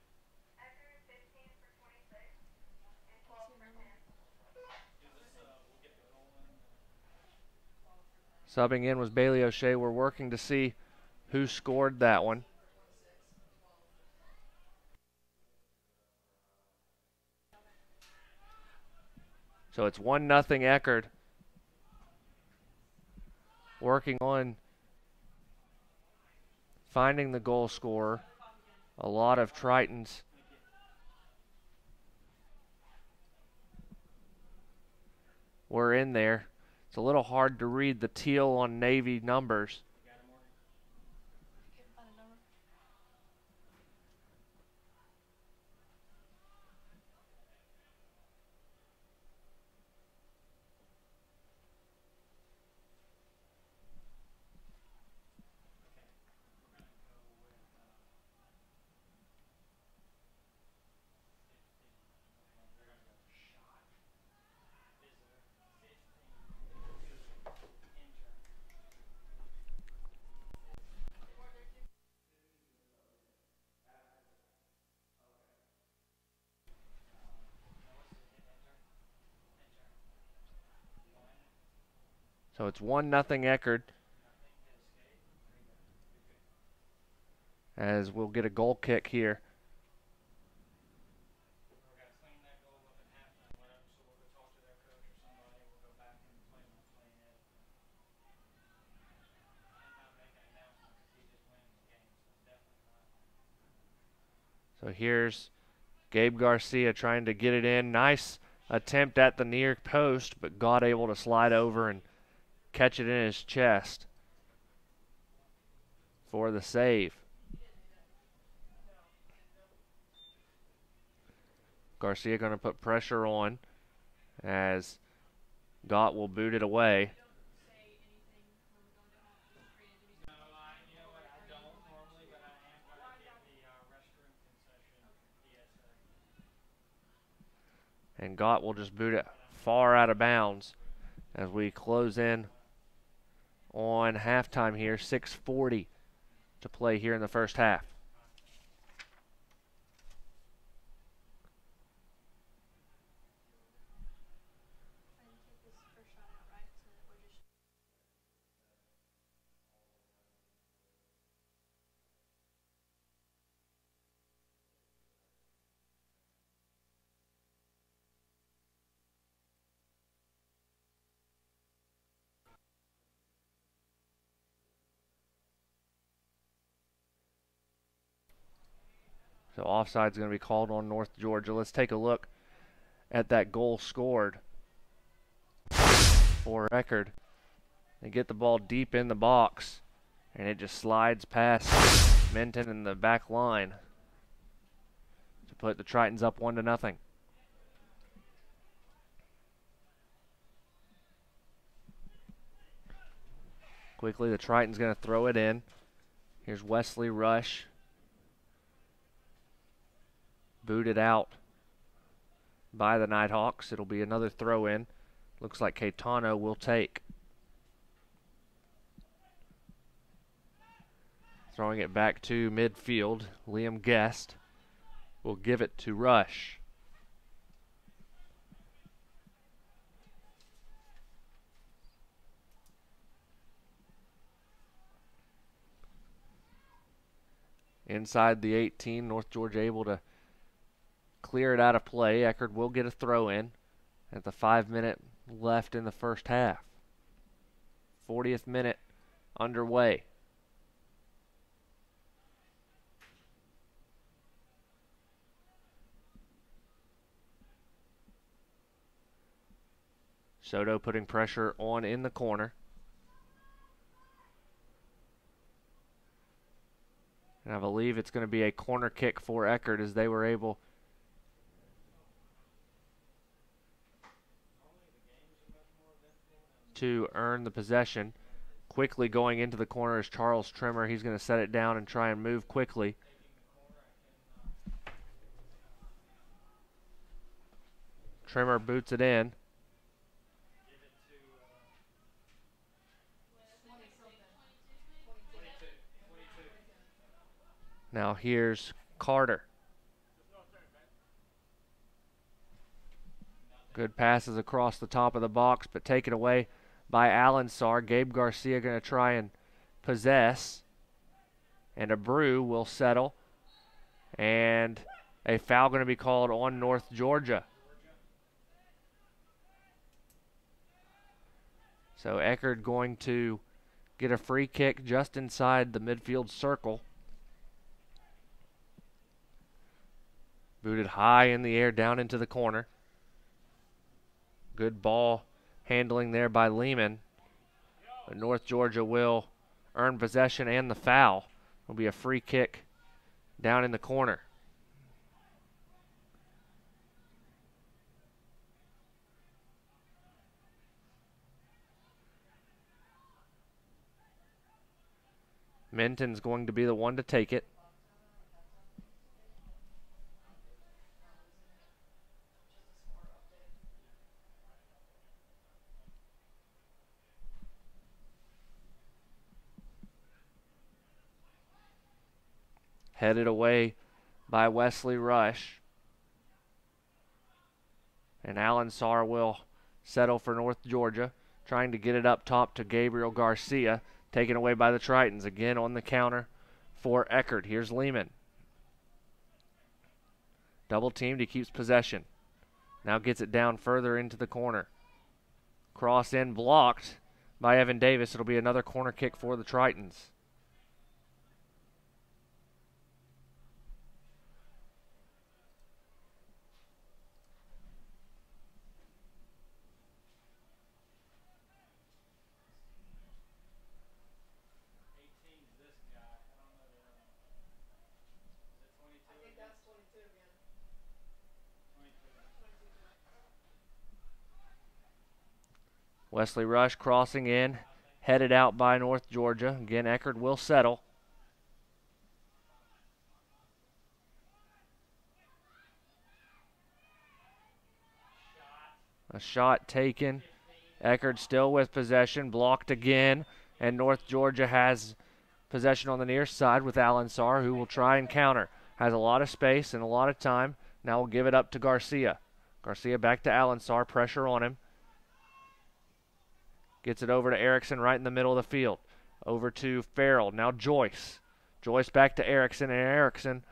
Eckerd 15 for 26 and 12 for 10. We'll get the goal in. Subbing in was Bailey O'Shea. We're working to see who scored that one. So it's 1-0 Eckerd. Working on finding the goal scorer. A lot of Tritons were in there. It's a little hard to read the teal on Navy numbers. So it's 1-0 Eckerd. As we'll get a goal kick here. So here's Gabe Garcia trying to get it in. Nice attempt at the near post, but God able to slide over and catch it in his chest for the save. Garcia going to put pressure on as Gott will boot it away. And Gott will just boot it far out of bounds as we close in on halftime here. 6:40 to play here in the first half. So offside's going to be called on North Georgia. Let's take a look at that goal scored for Eckerd. They get the ball deep in the box, and it just slides past Minton in the back line to put the Tritons up 1-0. Quickly, the Tritons going to throw it in. Here's Wesley Rush. Booted out by the Nighthawks. It'll be another throw in. Looks like Caetano will take. Throwing it back to midfield. Liam Guest will give it to Rush. Inside the 18, North Georgia able to clear it out of play. Eckerd will get a throw in at the 5-minute left in the first half. 40th minute underway. Soto putting pressure on in the corner. And I believe it's going to be a corner kick for Eckerd as they were able to earn the possession. Quickly going into the corner is Charles Trimmer. He's going to set it down and try and move quickly. Trimmer boots it in. Now here's Carter. Good passes across the top of the box, but taken away by Allensar. Gabe Garcia going to try and possess. And a brew will settle. And a foul going to be called on North Georgia. So Eckerd going to get a free kick just inside the midfield circle. Booted high in the air down into the corner. Good ball handling there by Lehman. But North Georgia will earn possession and the foul. Will be a free kick down in the corner. Minton's going to be the one to take it. Headed away by Wesley Rush. And Alan Sarr will settle for North Georgia, trying to get it up top to Gabriel Garcia, taken away by the Tritons. Again on the counter for Eckerd. Here's Lehman. Double teamed, he keeps possession. Now gets it down further into the corner. Cross in blocked by Evan Davis. It'll be another corner kick for the Tritons. Wesley Rush crossing in, headed out by North Georgia. Again, Eckerd will settle. A shot taken. Eckerd still with possession, blocked again, and North Georgia has possession on the near side with Alan Sarr, who will try and counter. Has a lot of space and a lot of time. Now we'll give it up to Garcia. Garcia back to Alan Sarr, pressure on him. Gets it over to Erickson right in the middle of the field. Over to Farrell. Now Joyce. Joyce back to Erickson, and Erickson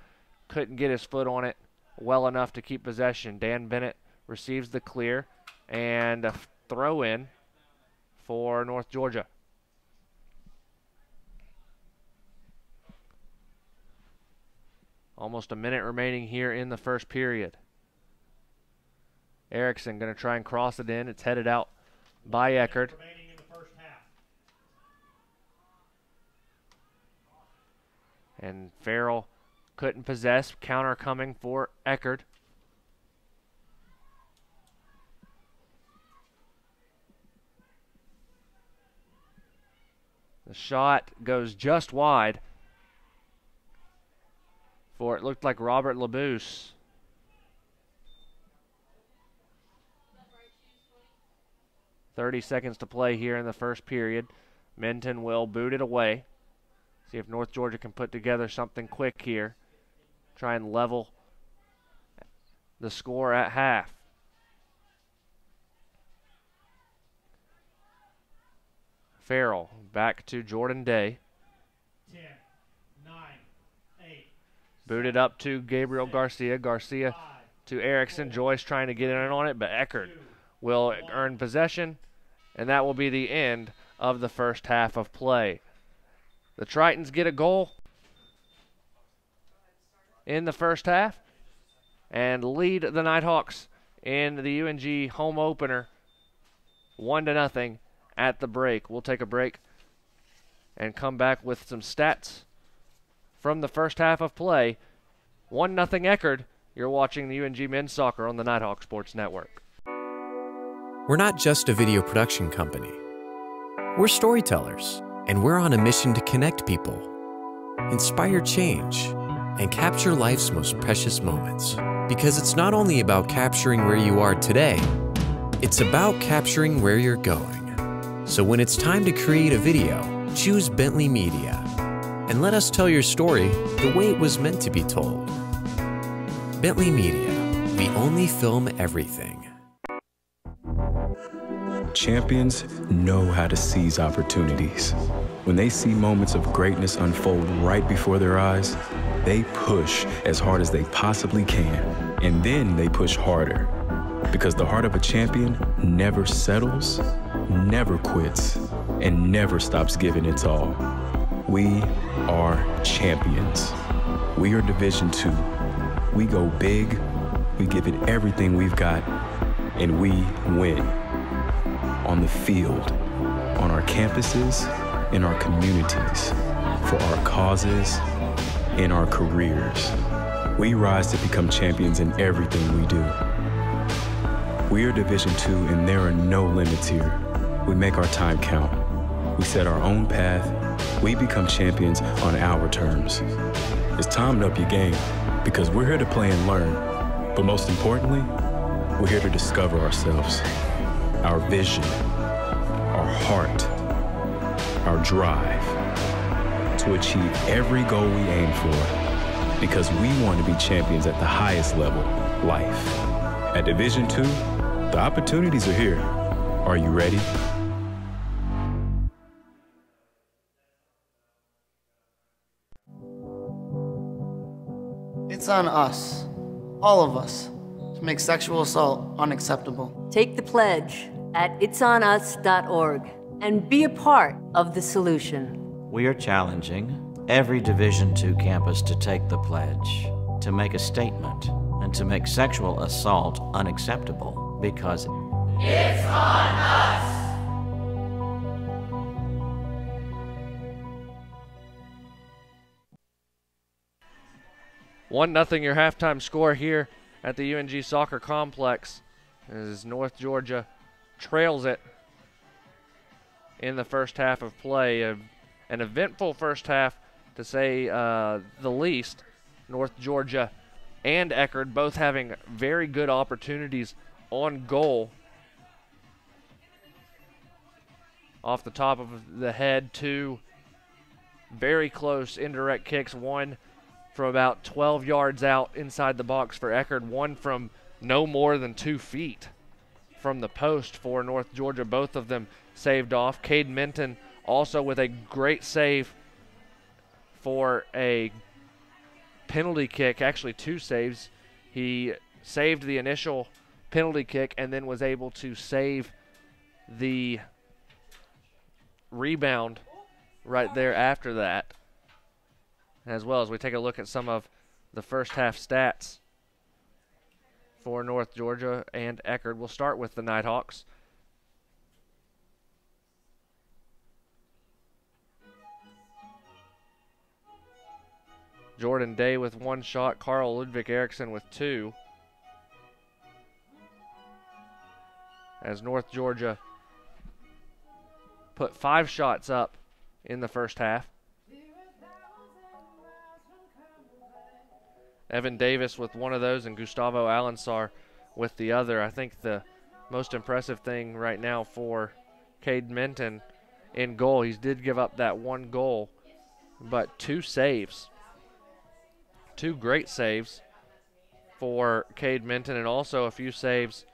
couldn't get his foot on it well enough to keep possession. Dan Bennett receives the clear, and a throw in for North Georgia. Almost a minute remaining here in the first period. Erickson going to try and cross it in. It's headed out by Eckerd. And Farrell couldn't possess. Counter coming for Eckerd. The shot goes just wide for, it looked like, Robert Labuse. .30 seconds to play here in the first period. Minton will boot it away. See if North Georgia can put together something quick here. Try and level the score at half. Farrell back to Jordan Day. 10, 9, 8. Booted up to Gabriel Garcia. Garcia to Erickson. Joyce trying to get in on it, but Eckerd will earn possession, and that will be the end of the first half of play. The Tritons get a goal in the first half and lead the Nighthawks in the UNG home opener 1-0 at the break. We'll take a break and come back with some stats from the first half of play. 1-0 Eckerd. You're watching the UNG men's soccer on the Nighthawk Sports Network. We're not just a video production company. We're storytellers, and we're on a mission to connect people, inspire change, and capture life's most precious moments. Because it's not only about capturing where you are today, it's about capturing where you're going. So when it's time to create a video, choose Bentley Media, and let us tell your story the way it was meant to be told. Bentley Media, we only film everything. Champions know how to seize opportunities. When they see moments of greatness unfold right before their eyes, they push as hard as they possibly can, and then they push harder. Because the heart of a champion never settles, never quits, and never stops giving its all. We are champions. We are Division II. We go big, we give it everything we've got, and we win. On the field, on our campuses, in our communities, for our causes, in our careers. We rise to become champions in everything we do. We are Division II, and there are no limits here. We make our time count. We set our own path. We become champions on our terms. It's time to up your game, because we're here to play and learn. But most importantly, we're here to discover ourselves, our vision, our heart, our drive, to achieve every goal we aim for, because we want to be champions at the highest level, life. At Division II, the opportunities are here. Are you ready? It's on us, all of us, to make sexual assault unacceptable. Take the pledge at itsonus.org and be a part of the solution. We are challenging every Division II campus to take the pledge, to make a statement, and to make sexual assault unacceptable, because it's on us! 1-0 your halftime score here at the UNG Soccer Complex as North Georgia trails it in the first half of play. An eventful first half, to say the least. North Georgia and Eckerd both having very good opportunities on goal. Off the top of the head, two very close indirect kicks, one from about 12 yards out inside the box for Eckerd, one from no more than 2 feet from the post for North Georgia. Both of them saved off. Cade Minton also with a great save for a penalty kick, actually 2 saves. He saved the initial penalty kick and then was able to save the rebound right there after that. As well as we take a look at some of the first half stats for North Georgia and Eckerd. We'll start with the Nighthawks. Jordan Day with 1 shot, Carl Ludwig Eriksson with 2. As North Georgia put 5 shots up in the first half. Evan Davis with 1 of those and Gustavo Alansar with the other. I think the most impressive thing right now for Cade Minton in goal, he did give up that 1 goal, but 2 saves. 2 great saves for Cade Minton, and also a few saves,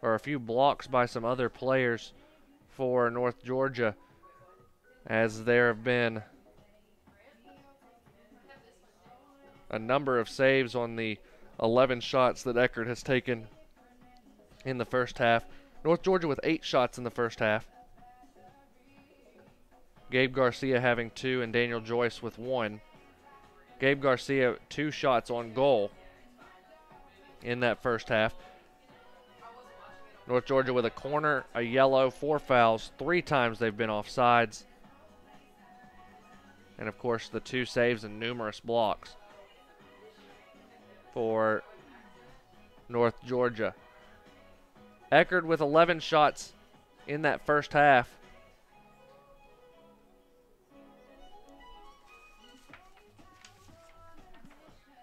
or a few blocks by some other players for North Georgia, as there have been a number of saves on the 11 shots that Eckerd has taken in the first half. North Georgia with 8 shots in the first half. Gabe Garcia having 2 and Daniel Joyce with 1. Gabe Garcia 2 shots on goal in that first half. North Georgia with a corner, a yellow, 4 fouls. 3 times they've been offsides. And of course the 2 saves and numerous blocks for North Georgia. Eckerd with 11 shots in that first half.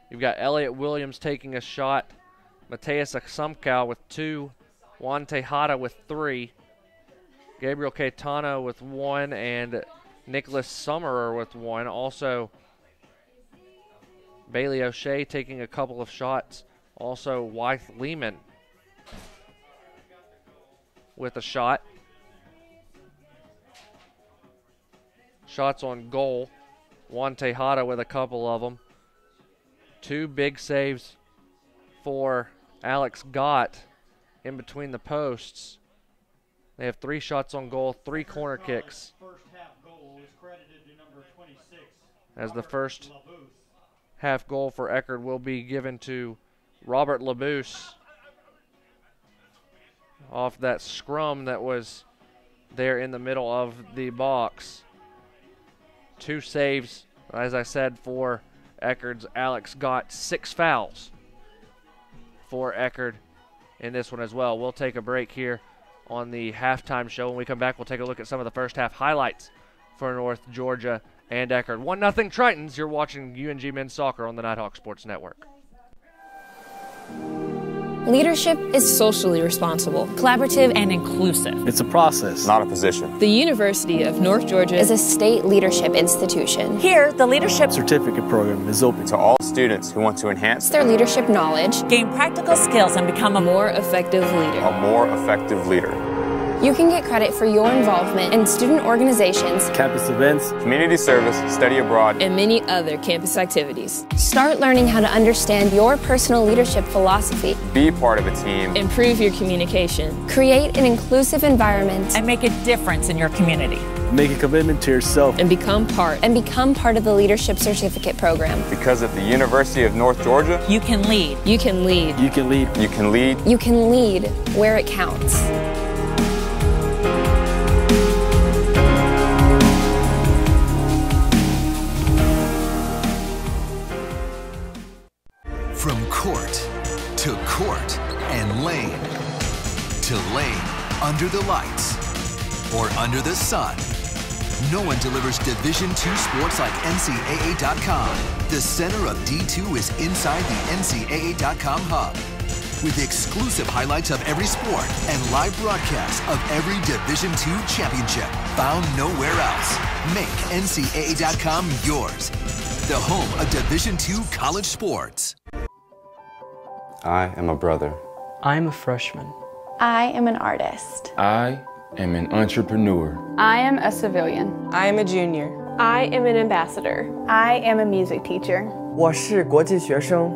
You've got Elliott Williams taking a shot, Mateus Aksumkow with 2, Juan Tejada with 3, Gabriel Caetano with 1, and Nicholas Summerer with 1. Also, Bailey O'Shea taking a couple of shots. Also, Wythe Lehman with a shot. Shots on goal. Juan Tejada with a couple of them. Two big saves for Alex Gott in between the posts. They have 3 shots on goal, 3 corner kicks. First half goal is credited to number 26. As the first half goal for Eckerd will be given to Robert Labuse off that scrum that was there in the middle of the box. 2 saves, as I said, for Eckerd's Alex Gott. 6 fouls for Eckerd in this one as well. We'll take a break here on the halftime show. When we come back, we'll take a look at some of the first half highlights for North Georgia and Eckerd. 1-0 Tritons. You're watching UNG Men's Soccer on the Nighthawk Sports Network. Leadership is socially responsible, collaborative, and inclusive. It's a process, not a position. The University of North Georgia is a state leadership institution. Here, the leadership certificate program is open to all students who want to enhance their leadership knowledge, gain practical skills, and become a more effective leader. A more effective leader. You can get credit for your involvement in student organizations, campus events, community service, study abroad, and many other campus activities. Start learning how to understand your personal leadership philosophy. Be part of a team. Improve your communication. Create an inclusive environment. And make a difference in your community. Make a commitment to yourself. And become part of the Leadership Certificate Program. Because at the University of North Georgia, you can lead. You can lead. You can lead. You can lead. You can lead where it counts. From court to court and lane to lane, under the lights or under the sun, no one delivers Division II sports like NCAA.com. The center of D2 is inside the NCAA.com hub, with exclusive highlights of every sport and live broadcasts of every Division II championship found nowhere else. Make NCAA.com yours, the home of Division II college sports. I am a brother. I'm a freshman. I am an artist. I am an entrepreneur. I am a civilian. I am a junior. I am an ambassador. I am a music teacher. 我是国际学生.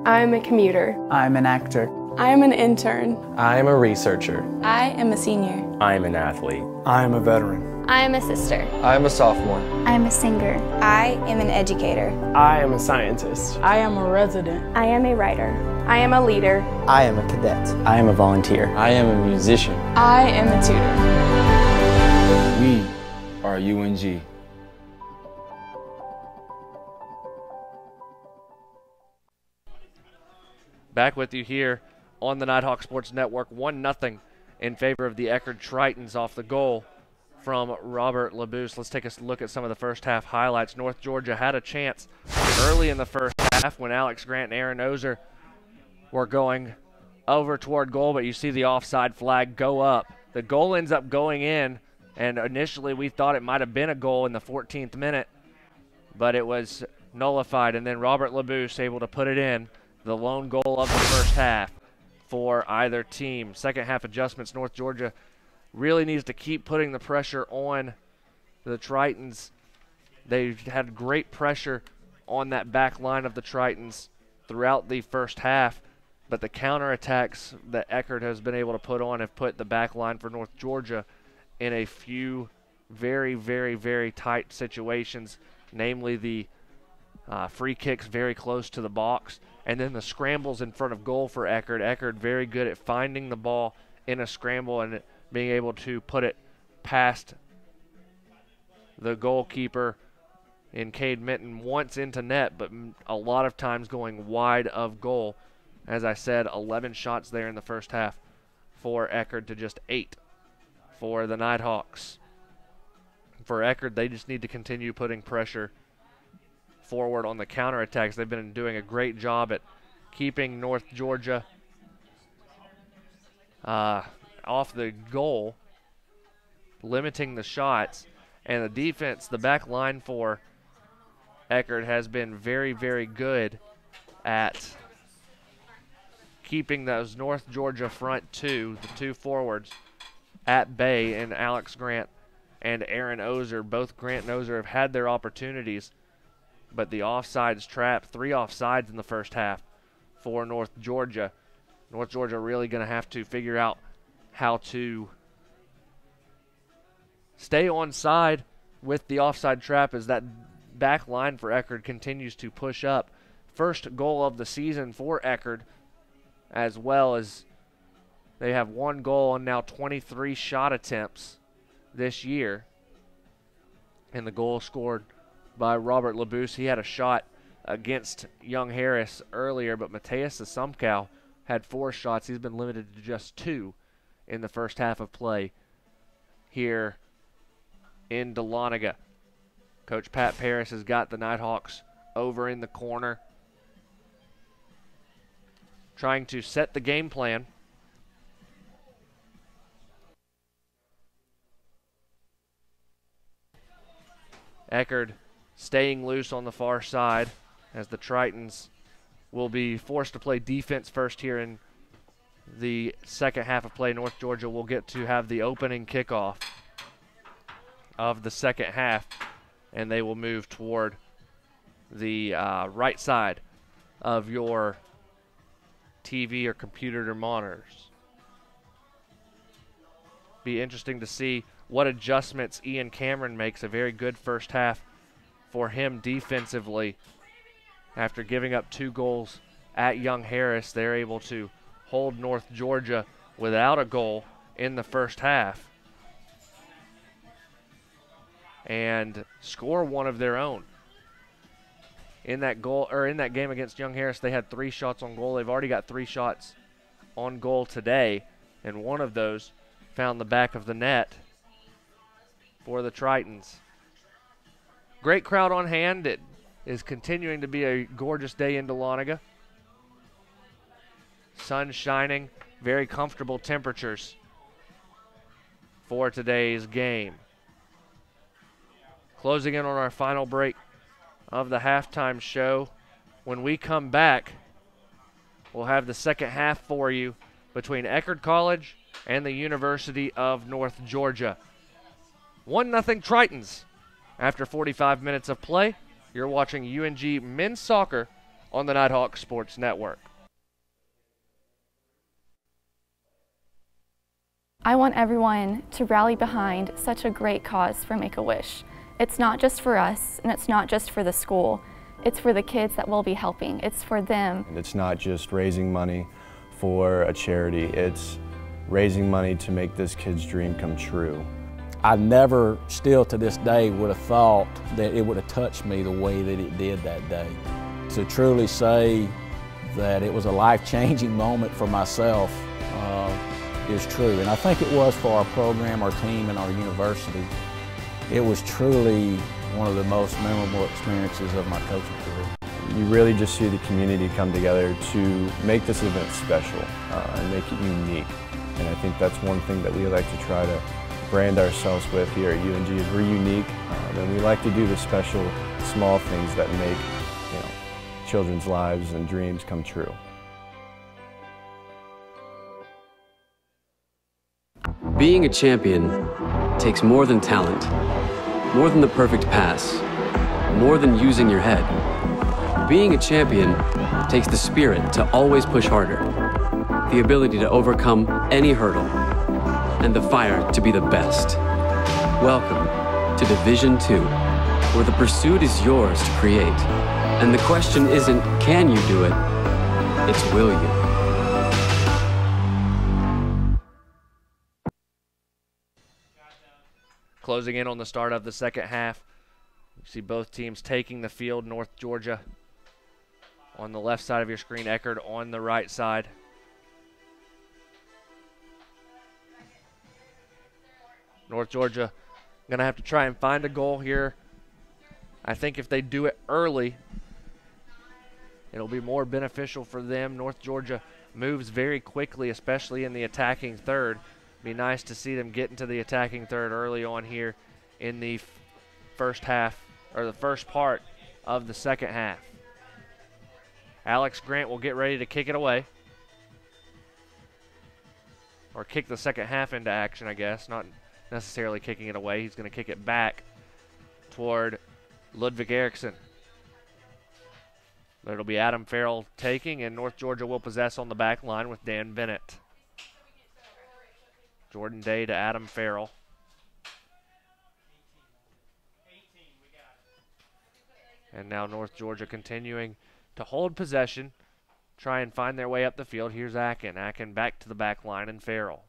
I am a commuter. I'm an actor. I am an intern. I am a researcher. I am a senior. I am an athlete. I am a veteran. I am a sister. I am a sophomore. I am a singer. I am an educator. I am a scientist. I am a resident. I am a writer. I am a leader. I am a cadet. I am a volunteer. I am a musician. I am a tutor. We are UNG. Back with you here on the Nighthawk Sports Network. 1-0 in favor of the Eckerd Tritons off the goal from Robert Labuse. Let's take a look at some of the first half highlights. North Georgia had a chance early in the first half when Alex Grant and Aaron Ozer were going over toward goal, but you see the offside flag go up. The goal ends up going in, and initially we thought it might have been a goal in the 14th minute, but it was nullified, and then Robert Labuse able to put it in, the lone goal of the first half for either team. Second half adjustments, North Georgia really needs to keep putting the pressure on the Tritons. They've had great pressure on that back line of the Tritons throughout the first half, but the counterattacks that Eckerd has been able to put on have put the back line for North Georgia in a few very, very, very tight situations, namely the free kicks very close to the box, and then the scrambles in front of goal for Eckerd. Eckerd very good at finding the ball in a scramble and being able to put it past the goalkeeper in Cade Minton once into net, but a lot of times going wide of goal. As I said, 11 shots there in the first half for Eckerd to just 8 for the Nighthawks. For Eckerd, they just need to continue putting pressure forward on the counterattacks. They've been doing a great job at keeping North Georgia off the goal, limiting the shots, and the defense, the back line for Eckerd has been very, very good at keeping those North Georgia front two, the two forwards, at bay, and Alex Grant and Aaron Ozer. Both Grant and Ozer have had their opportunities but the offsides trap, 3 offsides in the first half for North Georgia. North Georgia really going to have to figure out how to stay onside with the offside trap as that back line for Eckerd continues to push up. First goal of the season for Eckerd, as well as they have 1 goal and now 23 shot attempts this year. And the goal scored by Robert Labuse. He had a shot against Young Harris earlier, but Mateus Asumkow had 4 shots. He's been limited to just 2 in the first half of play here in Dahlonega. Coach Pat Paris has got the Nighthawks over in the corner, trying to set the game plan. Eckerd staying loose on the far side as the Tritons will be forced to play defense first here in the second half of play. North Georgia will get to have the opening kickoff of the second half, and they will move toward the right side of your TV or computer or monitors. Be interesting to see what adjustments Ian Cameron makes. A very good first half for him defensively. After giving up 2 goals at Young Harris, they're able to hold North Georgia without a goal in the first half and score 1 of their own. In that game against Young Harris, they had 3 shots on goal. They've already got 3 shots on goal today, and 1 of those found the back of the net for the Tritons. Great crowd on hand. It is continuing to be a gorgeous day in Dahlonega. Sun shining, very comfortable temperatures for today's game. Closing in on our final break of the halftime show. When we come back, we'll have the second half for you between Eckerd College and the University of North Georgia. 1-0 Tritons after 45 minutes of play. You're watching UNG Men's Soccer on the Nighthawk Sports Network. I want everyone to rally behind such a great cause for Make-A-Wish. It's not just for us, and it's not just for the school. It's for the kids that we'll be helping. It's for them. And it's not just raising money for a charity. It's raising money to make this kid's dream come true. I never, still to this day, would have thought that it would have touched me the way that it did that day. To truly say that it was a life-changing moment for myself is true. And I think it was for our program, our team, and our university. It was truly one of the most memorable experiences of my coaching career. You really just see the community come together to make this event special and make it unique. And I think that's one thing that we like to try to brand ourselves with here at UNG is we're unique, and we like to do the special, small things that make children's lives and dreams come true. Being a champion takes more than talent, more than the perfect pass, more than using your head. Being a champion takes the spirit to always push harder, the ability to overcome any hurdle, and the fire to be the best. Welcome to Division 2, where the pursuit is yours to create. And the question isn't, can you do it? It's, will you? Closing in on the start of the second half. You see both teams taking the field. North Georgia on the left side of your screen, Eckerd on the right side. North Georgia going to have to try and find a goal here. I think if they do it early, it'll be more beneficial for them. North Georgia moves very quickly, especially in the attacking third. Be nice to see them get into the attacking third early on here in the first half, or the first part of the second half. Alex Grant will get ready to kick it away. Or kick the second half into action, I guess. Not necessarily kicking it away. He's going to kick it back toward Ludwig Eriksson. But it'll be Adam Farrell taking, and North Georgia will possess on the back line with Dan Bennett. Jordan Day to Adam Farrell. And now North Georgia continuing to hold possession, try and find their way up the field. Here's Akin. Akin back to the back line and Farrell.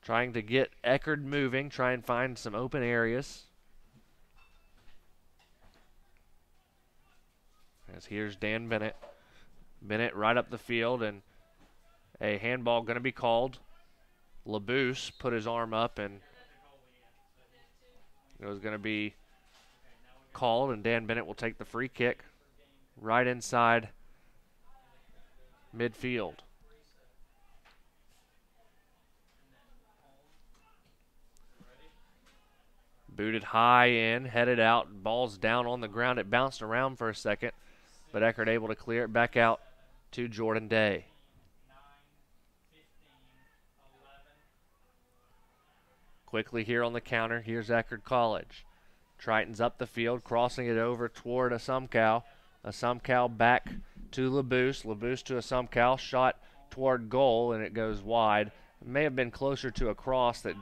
Trying to get Eckerd moving, try and find some open areas. As here's Dan Bennett. Bennett right up the field, and a handball going to be called. LaBouse put his arm up, and it was going to be called, and Dan Bennett will take the free kick right inside midfield. Booted high in, headed out, ball's down on the ground. It bounced around for a second, but Eckerd able to clear it back out to Jordan Day. Quickly here on the counter, here's Eckerd College. Triton's up the field, crossing it over toward Asumkow. Asumkow back to LaBouse. LaBouse to Asumkow, shot toward goal, and it goes wide. It may have been closer to a cross that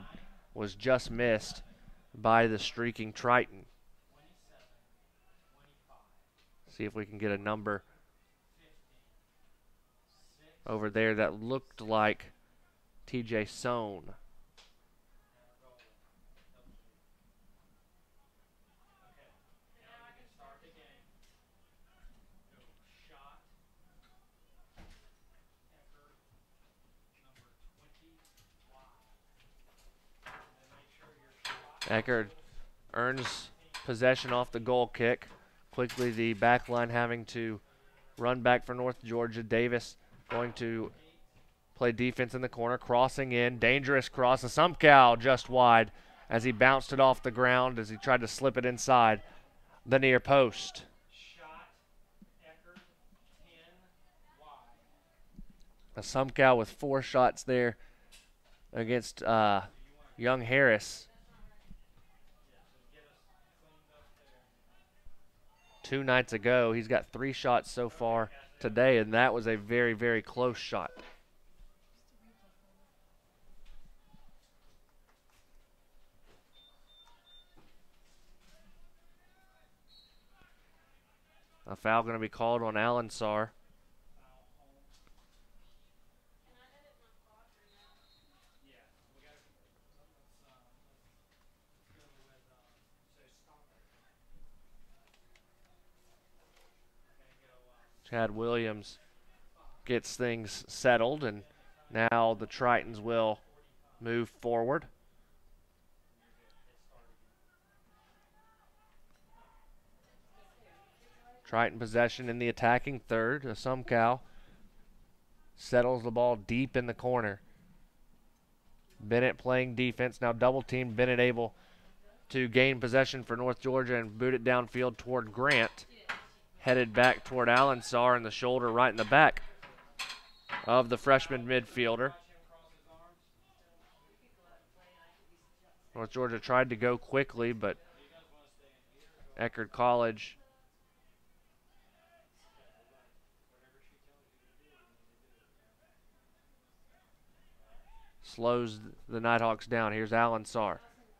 was just missed by the streaking Triton. See if we can get a number over there that looked like TJ Sohn. Eckerd earns possession off the goal kick. Quickly the back line having to run back for North Georgia. Davis going to play defense in the corner, crossing in. Dangerous cross. Asumkow just wide as he bounced it off the ground as he tried to slip it inside the near post. Asumkow with 4 shots there against Young Harris. 2 nights ago. He's got 3 shots so far today, and that was a very, very close shot. A foul going to be called on Alan Sarr. Chad Williams gets things settled, and now the Tritons will move forward. Triton possession in the attacking third. Asumkow settles the ball deep in the corner. Bennett playing defense, now double team. Bennett able to gain possession for North Georgia and boot it downfield toward Grant. Headed back toward Alan Sarr, and the shoulder right in the back of the freshman midfielder. North Georgia tried to go quickly, but Eckerd College slows the Nighthawks down. Here's Alan Sarr.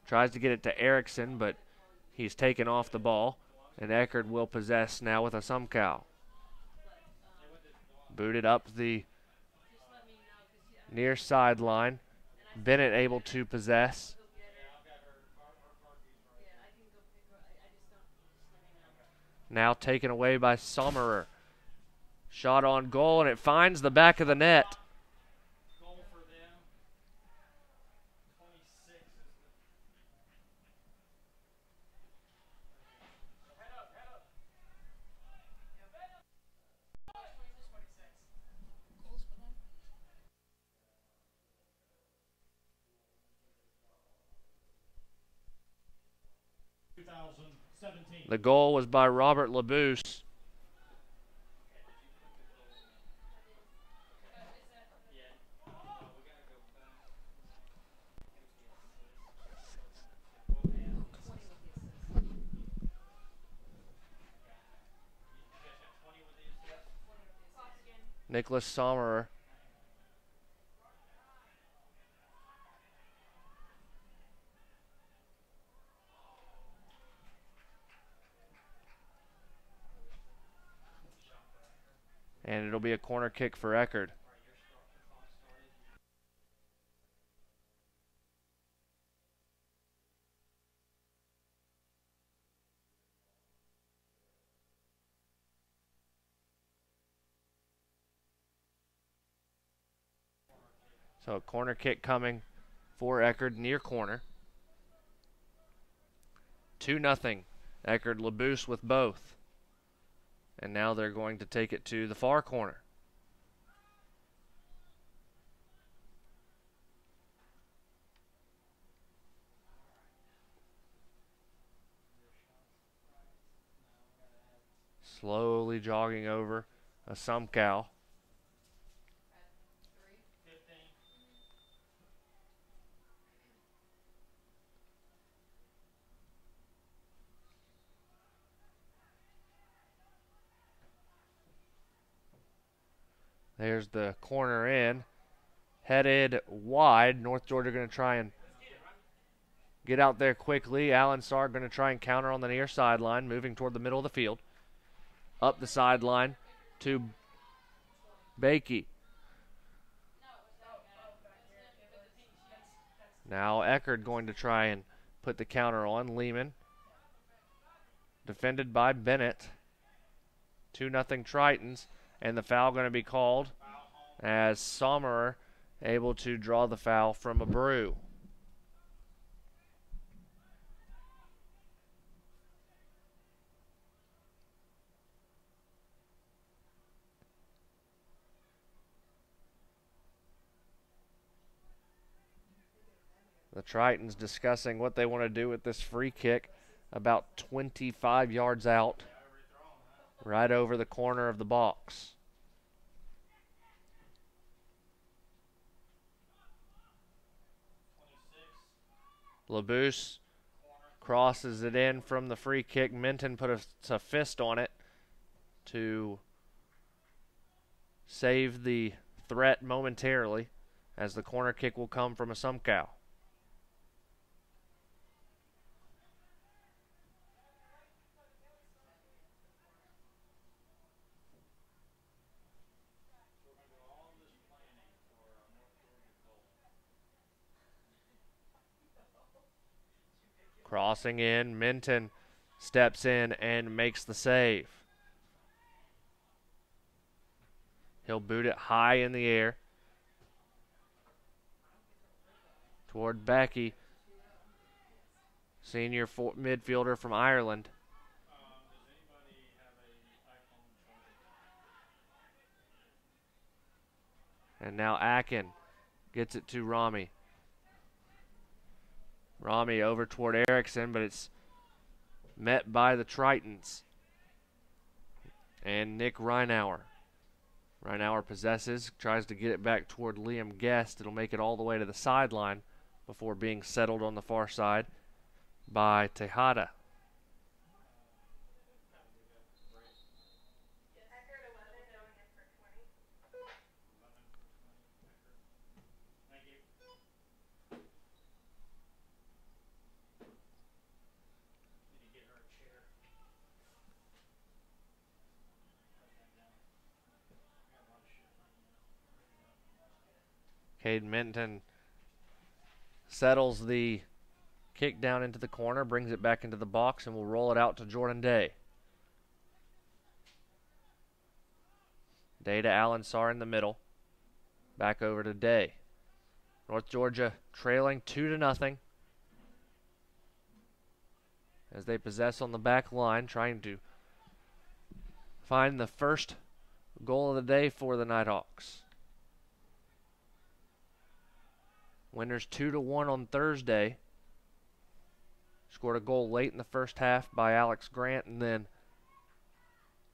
Tries to get it to Erickson, but he's taken off the ball. And Eckerd will possess now with Asumkow. Booted up the near sideline. Bennett able to possess. Now taken away by Sommerer. Shot on goal, and it finds the back of the net. The goal was by Robert LaBouse. Nicholas Sommerer. And it'll be a corner kick for Eckerd. So a corner kick coming for Eckerd near corner. 2-0. Eckerd Labousse with both. And now they're going to take it to the far corner. Slowly jogging over a Sumcow. There's the corner in. Headed wide. North Georgia going to try and get out there quickly. Alan Sarr going to try and counter on the near sideline, moving toward the middle of the field. Up the sideline to Bakey. Now Eckerd going to try and put the counter on. Lehman. Defended by Bennett. 2-0 Tritons. And the foul going to be called as Sommerer able to draw the foul from a brew. The Tritons discussing what they want to do with this free kick about 25 yards out, right over the corner of the box. Labousse crosses it in from the free kick. Minton put a fist on it to save the threat momentarily, as the corner kick will come from a Sumcow. Crossing in, Minton steps in and makes the save. He'll boot it high in the air toward Becky, senior midfielder from Ireland. And now Akin gets it to Rami. Rami over toward Erickson, but it's met by the Tritons. And Nick Reinauer. Reinauer possesses, tries to get it back toward Liam Guest. It'll make it all the way to the sideline before being settled on the far side by Tejada. Cade Minton settles the kick down into the corner, brings it back into the box, and will roll it out to Jordan Day. Day to Alan Sarr in the middle. Back over to Day. North Georgia trailing 2-0 as they possess on the back line, trying to find the first goal of the day for the Nighthawks. Winners 2-1 on Thursday. Scored a goal late in the first half by Alex Grant, and then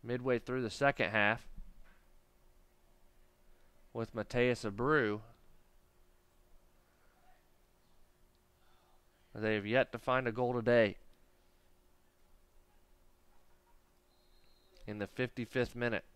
midway through the second half with Mateus Abreu. They have yet to find a goal today. In the 55th minute.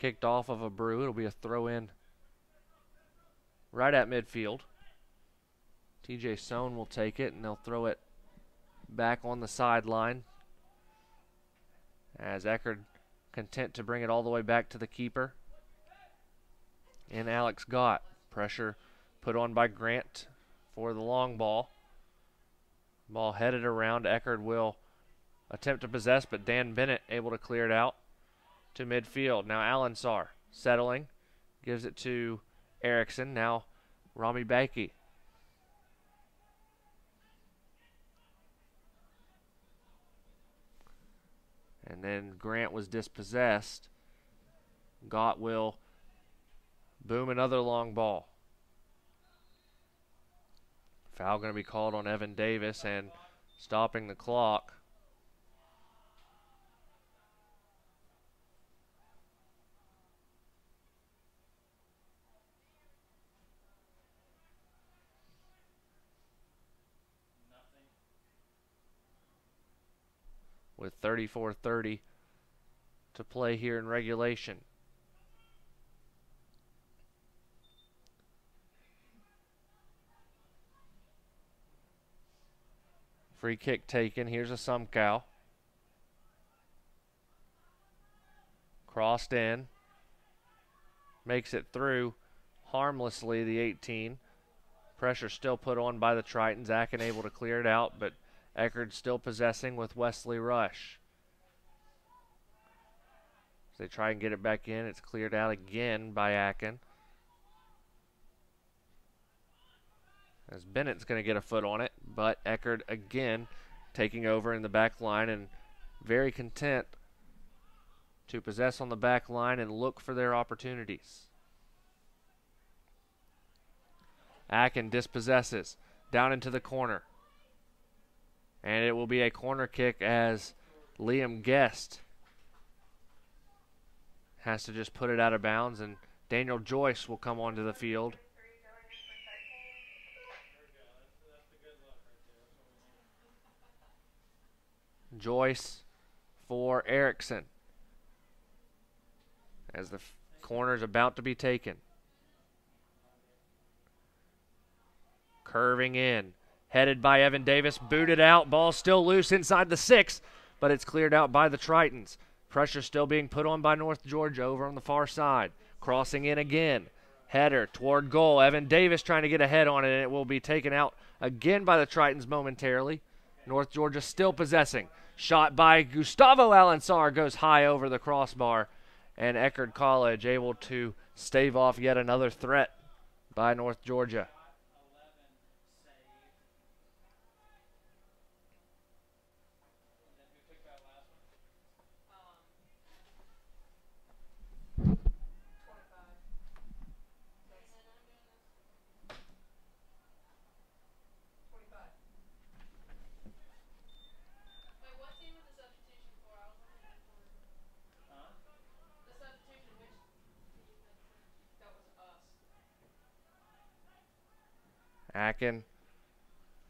kicked off of a Brew. It'll be a throw in right at midfield. TJ Sohn will take it, and they'll throw it back on the sideline as Eckerd content to bring it all the way back to the keeper. And Alex Gott. Pressure put on by Grant for the long ball. Ball headed around. Eckerd will attempt to possess, but Dan Bennett able to clear it out to midfield. Now Allensar settling. Gives it to Erickson. Now Rami Bakey. And then Grant was dispossessed. Gott will boom another long ball. Foul going to be called on Evan Davis and stopping the clock. With 34:30 to play here in regulation. Free kick taken. Here's a Sumkow. Crossed in. Makes it through harmlessly, the 18. Pressure still put on by the Tritons. Akin able to clear it out, but Eckerd still possessing with Wesley Rush. As they try and get it back in, it's cleared out again by Akin. As Bennett's going to get a foot on it, but Eckerd again taking over in the back line and very content to possess on the back line and look for their opportunities. Akin dispossesses down into the corner. And it will be a corner kick as Liam Guest has to just put it out of bounds, and Daniel Joyce will come onto the field. Joyce for Erickson as the corner is about to be taken. Curving in. Headed by Evan Davis, booted out, ball still loose inside the 6, but it's cleared out by the Tritons. Pressure still being put on by North Georgia over on the far side. Crossing in again. Header toward goal. Evan Davis trying to get ahead on it, and it will be taken out again by the Tritons momentarily. North Georgia still possessing. Shot by Gustavo Allensar goes high over the crossbar, and Eckerd College able to stave off yet another threat by North Georgia. Akin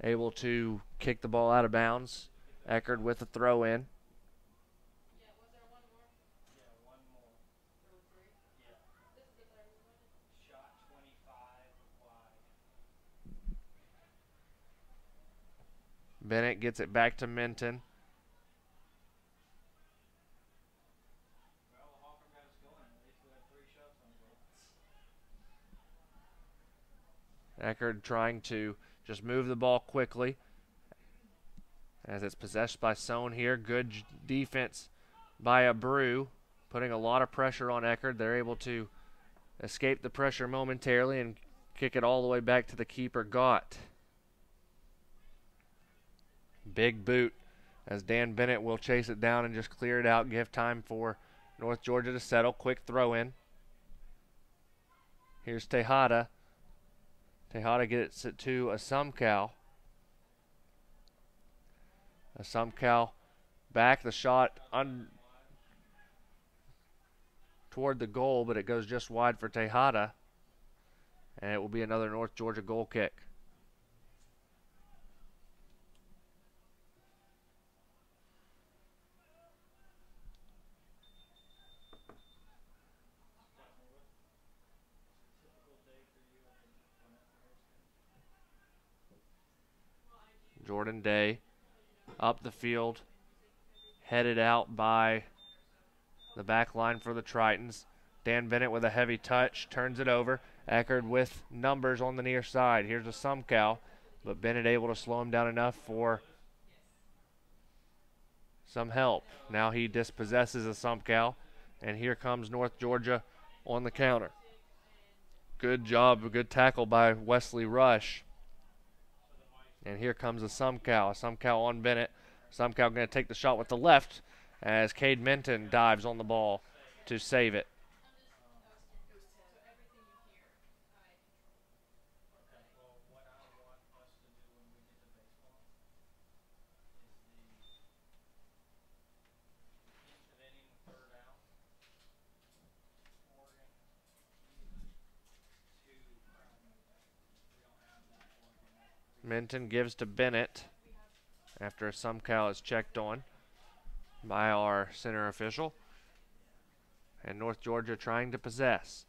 able to kick the ball out of bounds. Eckerd with a throw in. Bennett gets it back to Minton. Eckerd trying to just move the ball quickly as it's possessed by Sohn here. Good defense by Abreu, putting a lot of pressure on Eckerd. They're able to escape the pressure momentarily and kick it all the way back to the keeper, Gott. Big boot as Dan Bennett will chase it down and just clear it out, give time for North Georgia to settle. Quick throw in. Here's Tejada. Tejada gets it to a Sumkow. A Sumkow back. The shot toward the goal, but it goes just wide for Tejada. And it will be another North Georgia goal kick. Jordan Day up the field, headed out by the back line for the Tritons. Dan Bennett with a heavy touch, turns it over. Eckerd with numbers on the near side. Here's a Sumcow, but Bennett able to slow him down enough for some help. Now he dispossesses a Sumcow, and here comes North Georgia on the counter. Good job, a good tackle by Wesley Rush. And here comes a Sumcow. A Sumcow on Bennett. Sumcow going to take the shot with the left as Cade Minton dives on the ball to save it. Minton gives to Bennett after a Sumcow is checked on by our center official. And North Georgia trying to possess.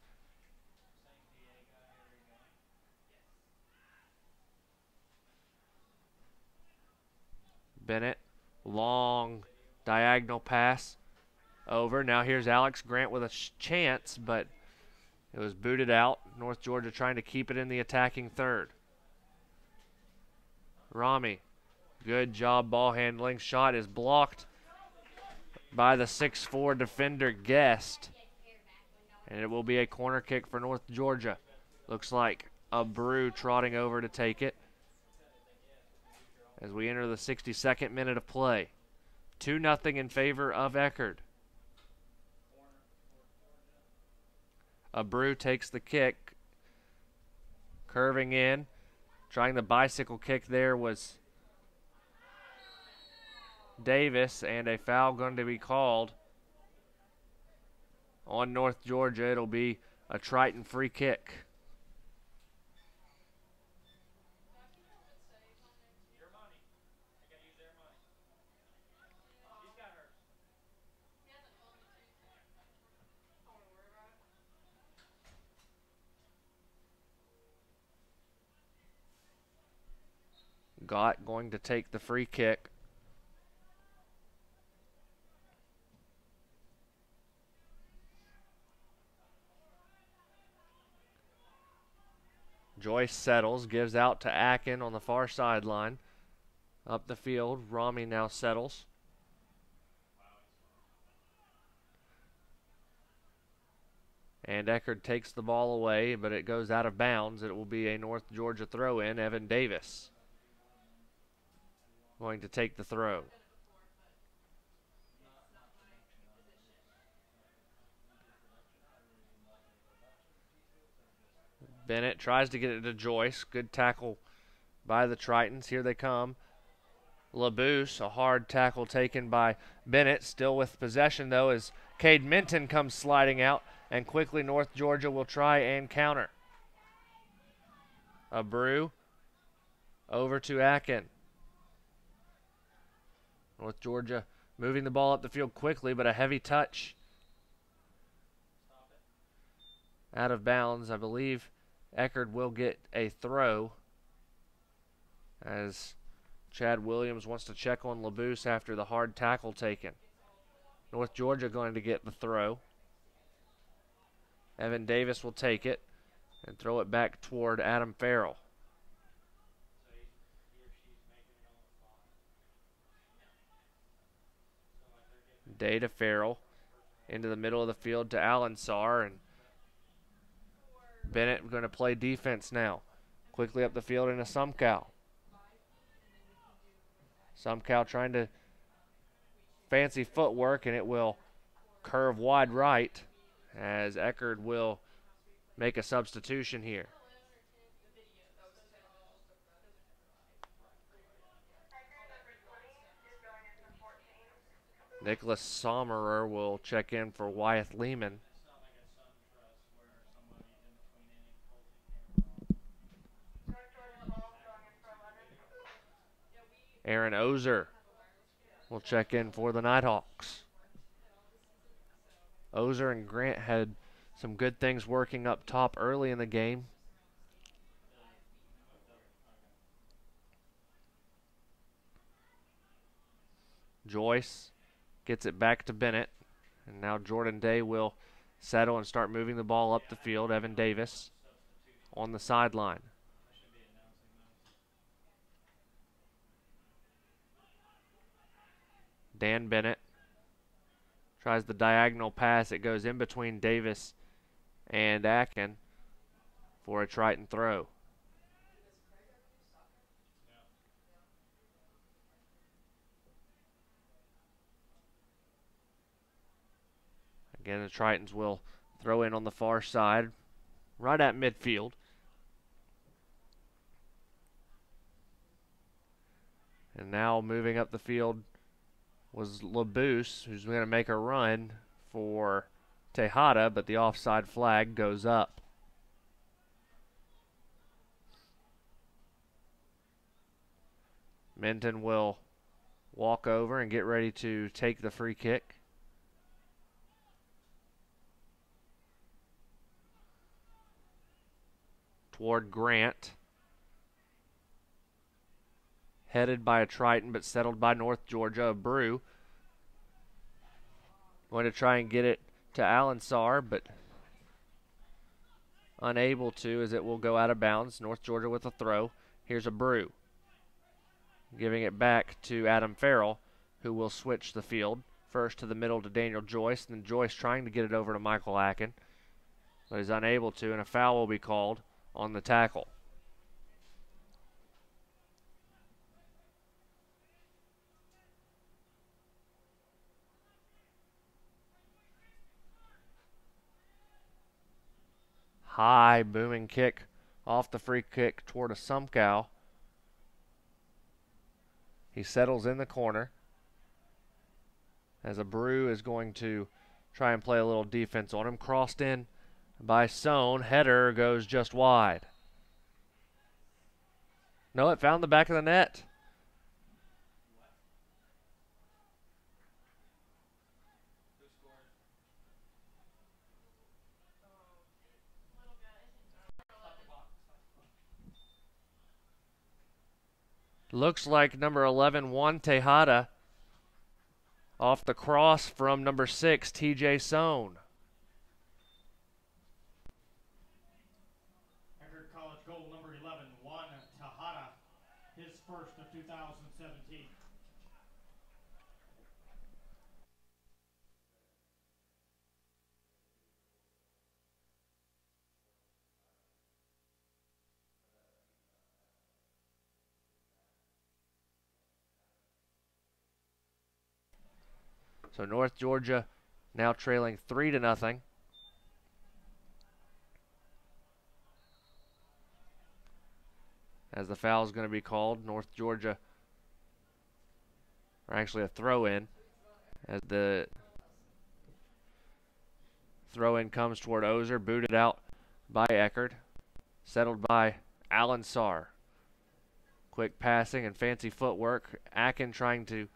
Bennett, long diagonal pass over. Now here's Alex Grant with a chance, but it was booted out. North Georgia trying to keep it in the attacking third. Rami, good job ball handling. Shot is blocked by the 6'4" defender Guest. And it will be a corner kick for North Georgia. Looks like Abreu trotting over to take it as we enter the 62nd minute of play. 2-0 in favor of Eckerd. Abreu takes the kick, curving in. Trying the bicycle kick there was Davis, and a foul going to be called on North Georgia. It'll be a Triton free kick. Gott going to take the free kick. Joyce settles, gives out to Akin on the far sideline. Up the field, Rami now settles. And Eckerd takes the ball away, but it goes out of bounds. It will be a North Georgia throw-in. Evan Davis going to take the throw. Bennett tries to get it to Joyce. Good tackle by the Tritons. Here they come. LaBouche, a hard tackle taken by Bennett. Still with possession, though, as Cade Minton comes sliding out. And quickly North Georgia will try and counter. Abreu over to Akin. North Georgia moving the ball up the field quickly, but a heavy touch. Out of bounds. I believe Eckerd will get a throw as Chad Williams wants to check on LaBouche after the hard tackle taken. North Georgia going to get the throw. Evan Davis will take it and throw it back toward Adam Farrell. Day to Farrell. Into the middle of the field to Allensar, and Bennett going to play defense now. Quickly up the field into Sumcow. Sumcow trying to fancy footwork, and it will curve wide right as Eckerd will make a substitution here. Nicholas Sommerer will check in for Wyeth Lehman. Aaron Ozer will check in for the Nighthawks. Ozer and Grant had some good things working up top early in the game. Joyce gets it back to Bennett. And now Jordan Day will settle and start moving the ball up the field. Evan Davis on the sideline. Dan Bennett tries the diagonal pass. It goes in between Davis and Akin for a Triton throw. Again, the Tritons will throw in on the far side, right at midfield. And now moving up the field was Labuse, who's going to make a run for Tejada, but the offside flag goes up. Minton will walk over and get ready to take the free kick. Toward Grant. Headed by a Triton, but settled by North Georgia. A Brew. Going to try and get it to Alansar, but unable to, as it will go out of bounds. North Georgia with a throw. Here's a Brew. Giving it back to Adam Farrell, who will switch the field. First to the middle to Daniel Joyce, and then Joyce trying to get it over to Michael Akin, but is unable to, and a foul will be called on the tackle. High booming kick off the free kick toward a Sumkow. He settles in the corner as a Brew is going to try and play a little defense on him. Crossed in by Sohn. Header goes just wide. No, it found the back of the net. Looks like number 11, Juan Tejada, off the cross from number 6, TJ Sohn. Eckerd College goal number 11, Juan Tejada, his first of 2017. So North Georgia now trailing 3-0. As the foul is going to be called, North Georgia, or actually a throw-in, as the throw-in comes toward Ozer, booted out by Eckerd, settled by Alansar. Quick passing and fancy footwork. Akin trying to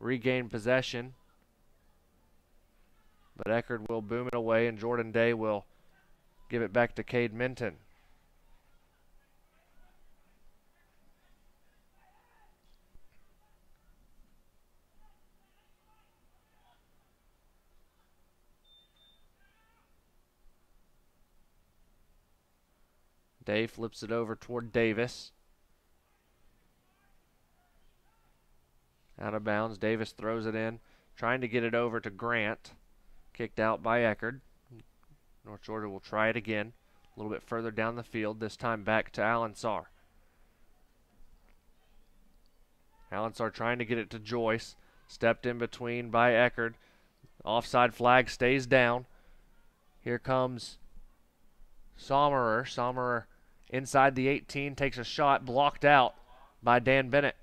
regain possession, but Eckerd will boom it away, and Jordan Day will give it back to Cade Minton. Day flips it over toward Davis. Out of bounds. Davis throws it in, trying to get it over to Grant. Kicked out by Eckerd. North Georgia will try it again, a little bit further down the field, this time back to Alansar. Alansar trying to get it to Joyce. Stepped in between by Eckerd. Offside flag stays down. Here comes Sommerer. Sommerer inside the 18, takes a shot, blocked out by Dan Bennett.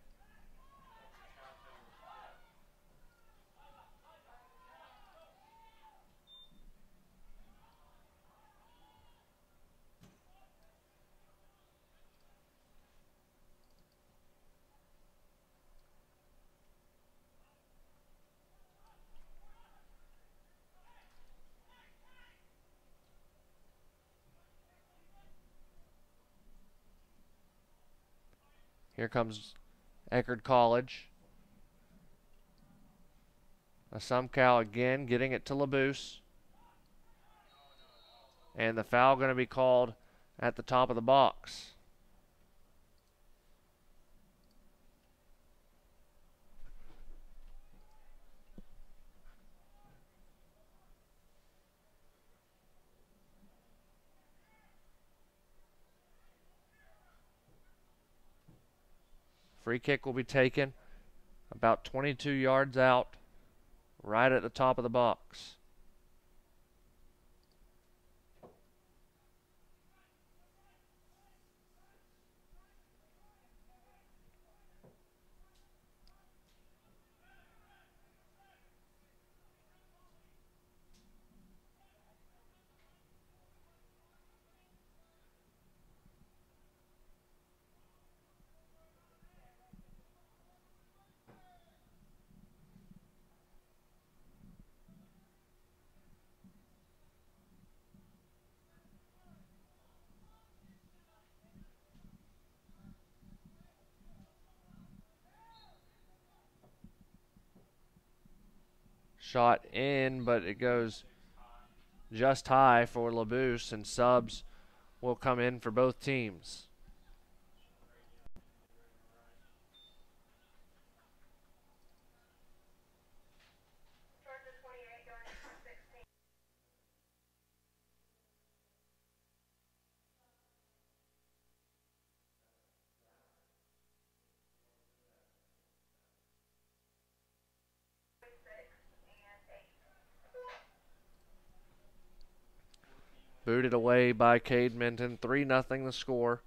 Here comes Eckerd College. Assumpcal again getting it to LaBouse. And the foul going to be called at the top of the box. Free kick will be taken about 22 yards out, right at the top of the box. Shot in, but it goes just high for LaBouse, and subs will come in for both teams. Booted away by Cade Minton. 3-0 the score.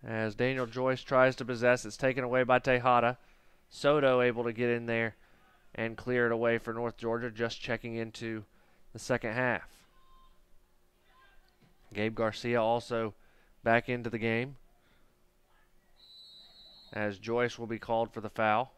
As Daniel Joyce tries to possess, it's taken away by Tejada. Soto able to get in there and clear it away for North Georgia, just checking into the second half. Gabe Garcia also back into the game, as Joyce will be called for the foul.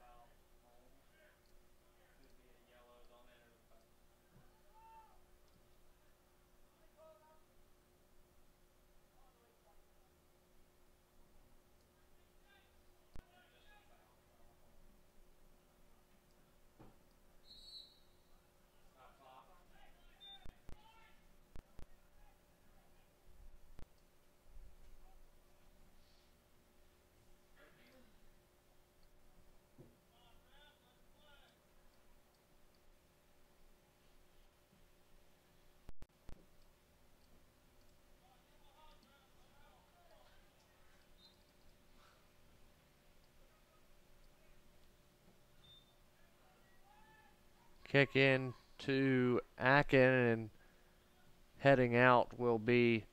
Kick in to Akin, and heading out will be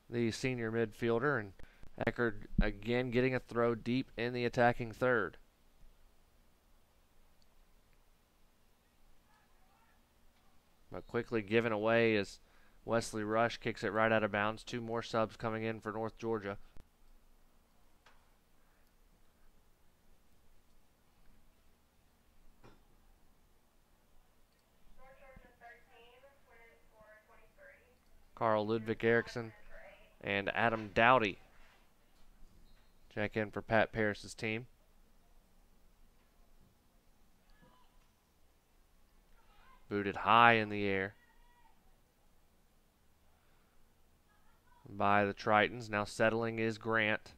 the senior midfielder, and Eckerd again getting a throw deep in the attacking third. But quickly given away as Wesley Rush kicks it right out of bounds. 2 more subs coming in for North Georgia. Carl Ludwig Erickson and Adam Dowdy check in for Pat Paris's team. Booted high in the air by the Tritons. Now settling is Grant.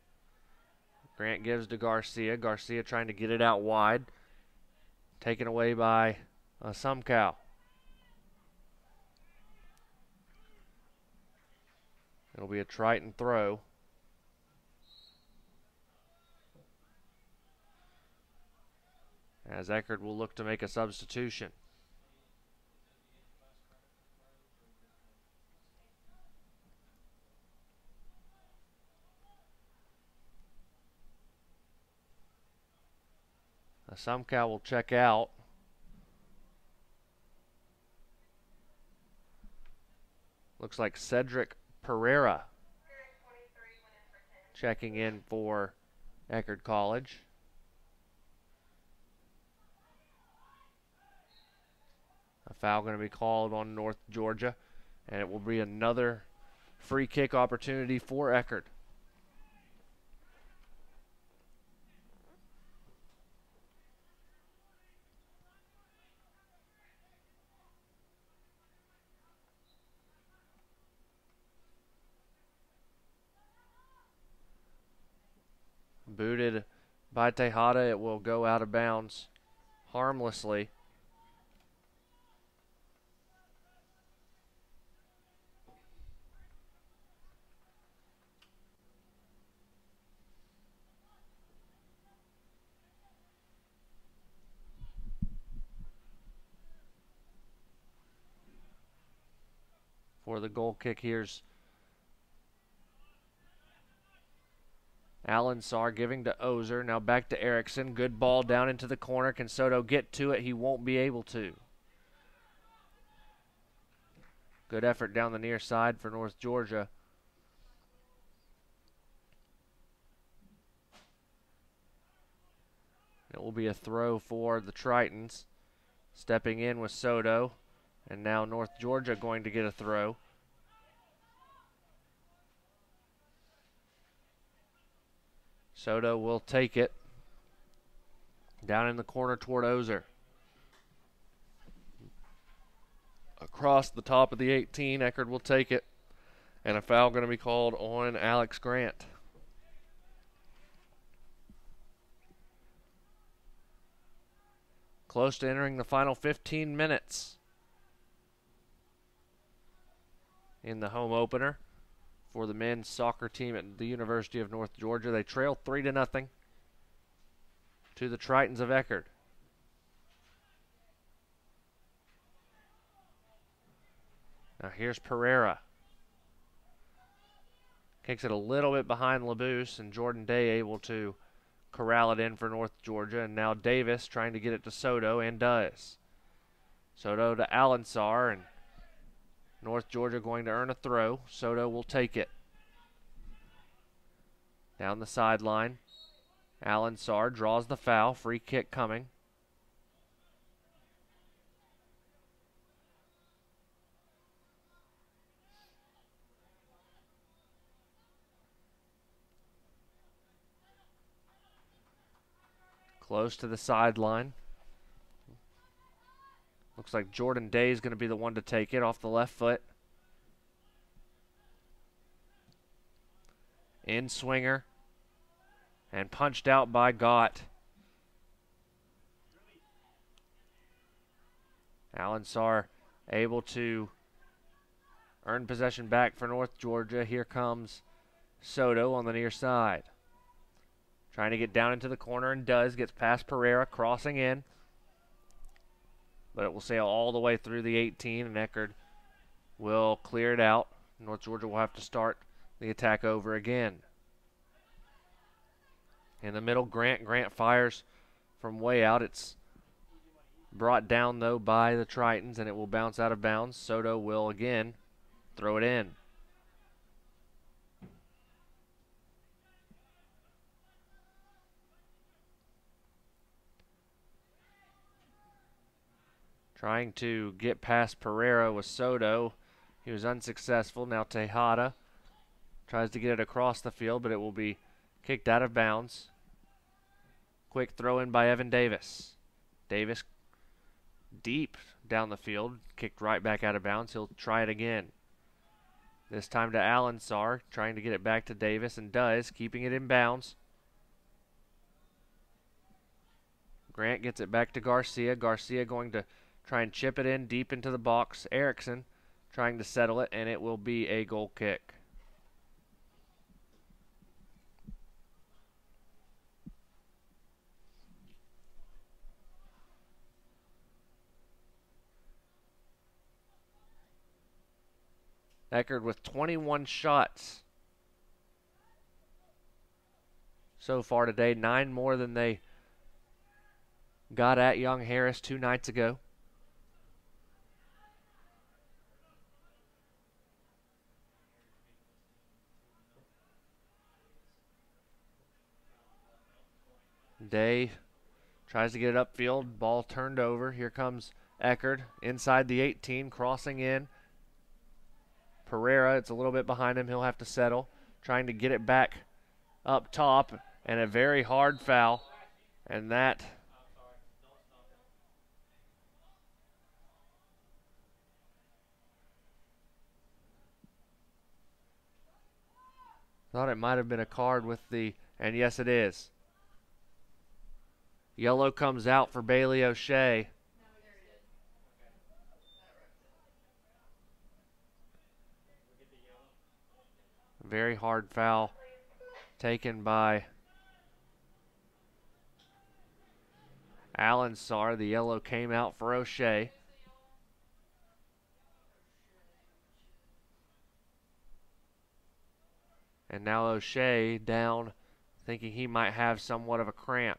Grant gives to Garcia. Garcia trying to get it out wide. Taken away by Sumcow. It'll be a Triton throw. As Eckerd will look to make a substitution. Sumcow will check out. Looks like Cedric Pereira checking in for Eckerd College. A foul going to be called on North Georgia, and it will be another free kick opportunity for Eckerd. Booted by Tejada. It will go out of bounds harmlessly. For the goal kick, here's Alan Sarr giving to Ozer. Now back to Erickson. Good ball down into the corner. Can Soto get to it? He won't be able to. Good effort down the near side for North Georgia. It will be a throw for the Tritons. Stepping in with Soto. And now North Georgia going to get a throw. Soto will take it. Down in the corner toward Ozer. Across the top of the 18, Eckerd will take it. And a foul going to be called on Alex Grant. Close to entering the final 15 minutes in the home opener for the men's soccer team at the University of North Georgia. They trail 3-0 to the Tritons of Eckerd. Now here's Pereira. Kicks it a little bit behind Labuse, and Jordan Day able to corral it in for North Georgia. And now Davis trying to get it to Soto, and does. Soto to Alan Sarr, and North Georgia going to earn a throw. Soto will take it. Down the sideline. Alan Sarr draws the foul. Free kick coming. Close to the sideline. Looks like Jordan Day is going to be the one to take it off the left foot. In swinger. And punched out by Gott. Alan Sarr able to earn possession back for North Georgia. Here comes Soto on the near side. Trying to get down into the corner, and does. Gets past Pereira, crossing in. But it will sail all the way through the 18, and Eckerd will clear it out. North Georgia will have to start the attack over again. In the middle, Grant. Grant fires from way out. It's brought down, though, by the Tritons, and it will bounce out of bounds. Soto will again throw it in. Trying to get past Pereira with Soto. He was unsuccessful. Now Tejada tries to get it across the field, but it will be kicked out of bounds. Quick throw in by Evan Davis. Davis deep down the field. Kicked right back out of bounds. He'll try it again. This time to Alan Sarr. Trying to get it back to Davis, and does. Keeping it in bounds. Grant gets it back to Garcia. Garcia going to try and chip it in deep into the box. Erickson trying to settle it, and it will be a goal kick. Eckerd with 21 shots so far today. 9 more than they got at Young Harris 2 nights ago. Day tries to get it upfield. Ball turned over. Here comes Eckerd inside the 18, crossing in. Pereira, it's a little bit behind him. He'll have to settle. Trying to get it back up top, and a very hard foul. And that thought it might have been a card with the, and yes it is. Yellow comes out for Bailey O'Shea. Very hard foul taken by Allen Sarr. The yellow came out for O'Shea. And now O'Shea down, thinking he might have somewhat of a cramp.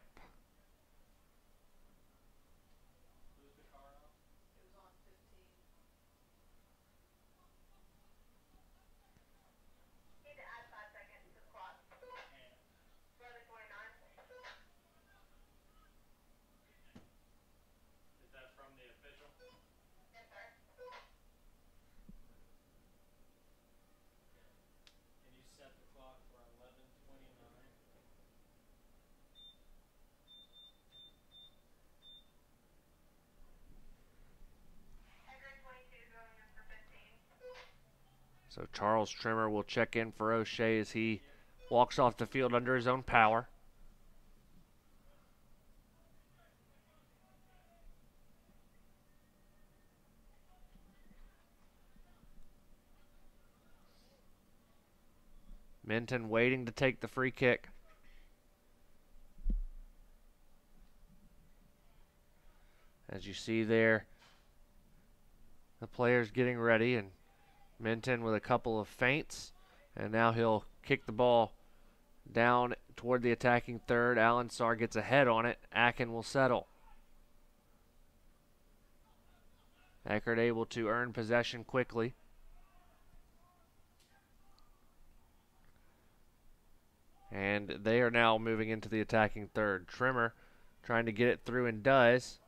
So Charles Trimmer will check in for O'Shea as he walks off the field under his own power. Minton waiting to take the free kick. As you see there, the players getting ready, and Minton with a couple of feints, and now he'll kick the ball down toward the attacking third. Allen Sarr gets ahead on it. Akin will settle. Eckerd able to earn possession quickly. And they are now moving into the attacking third. Trimmer trying to get it through and does.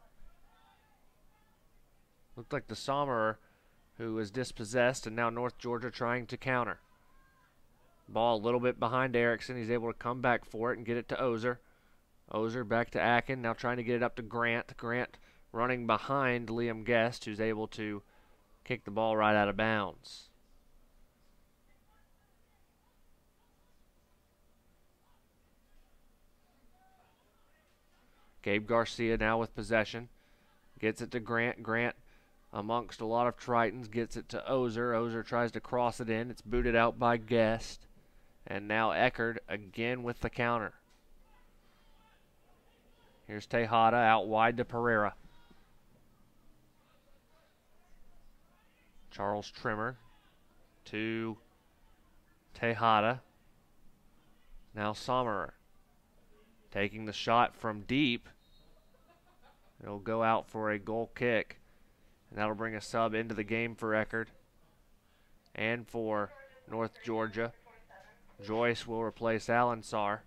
Looked like the Sommerer who was dispossessed, and now North Georgia trying to counter. Ball a little bit behind Erickson. He's able to come back for it and get it to Ozer. Ozer back to Akin, now trying to get it up to Grant. Grant running behind Liam Guest, who's able to kick the ball right out of bounds. Gabe Garcia now with possession. Gets it to Grant. Grant amongst a lot of Tritons gets it to Ozer. Ozer tries to cross it in. It's booted out by Guest. And now Eckerd again with the counter. Here's Tejada out wide to Pereira. Charles Trimmer to Tejada. Now Sommerer taking the shot from deep. It'll go out for a goal kick. And that'll bring a sub into the game for Eckerd. And for North Georgia, Joyce will replace Allen Sarr.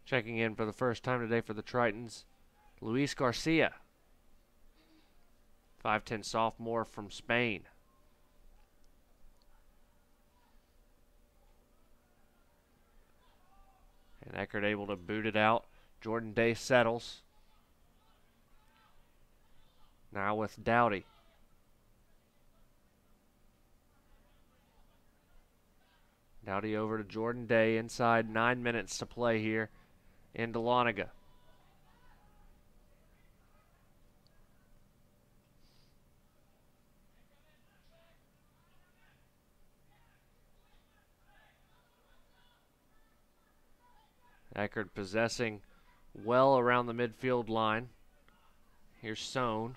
Checking in for the first time today for the Tritons, Luis Garcia, 5'10" sophomore from Spain. And Eckerd able to boot it out. Jordan Day settles. Now with Dowdy. Dowdy over to Jordan Day inside, 9 minutes to play here in Dahlonega. Eckerd possessing well around the midfield line. Here's Sohn.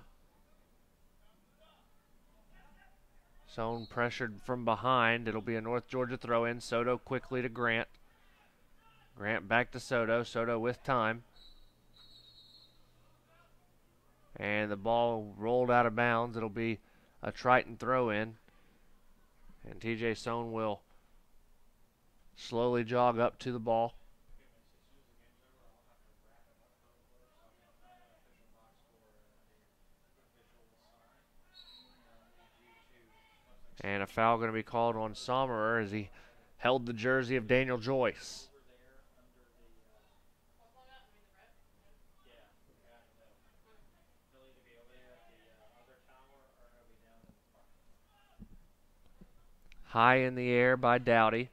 Sohn pressured from behind. It'll be a North Georgia throw-in. Soto quickly to Grant. Grant back to Soto. Soto with time. And the ball rolled out of bounds. It'll be a Triton throw-in. And TJ Sohn will slowly jog up to the ball. And a foul going to be called on Sommerer as he held the jersey of Daniel Joyce. High in the air by Dowdy.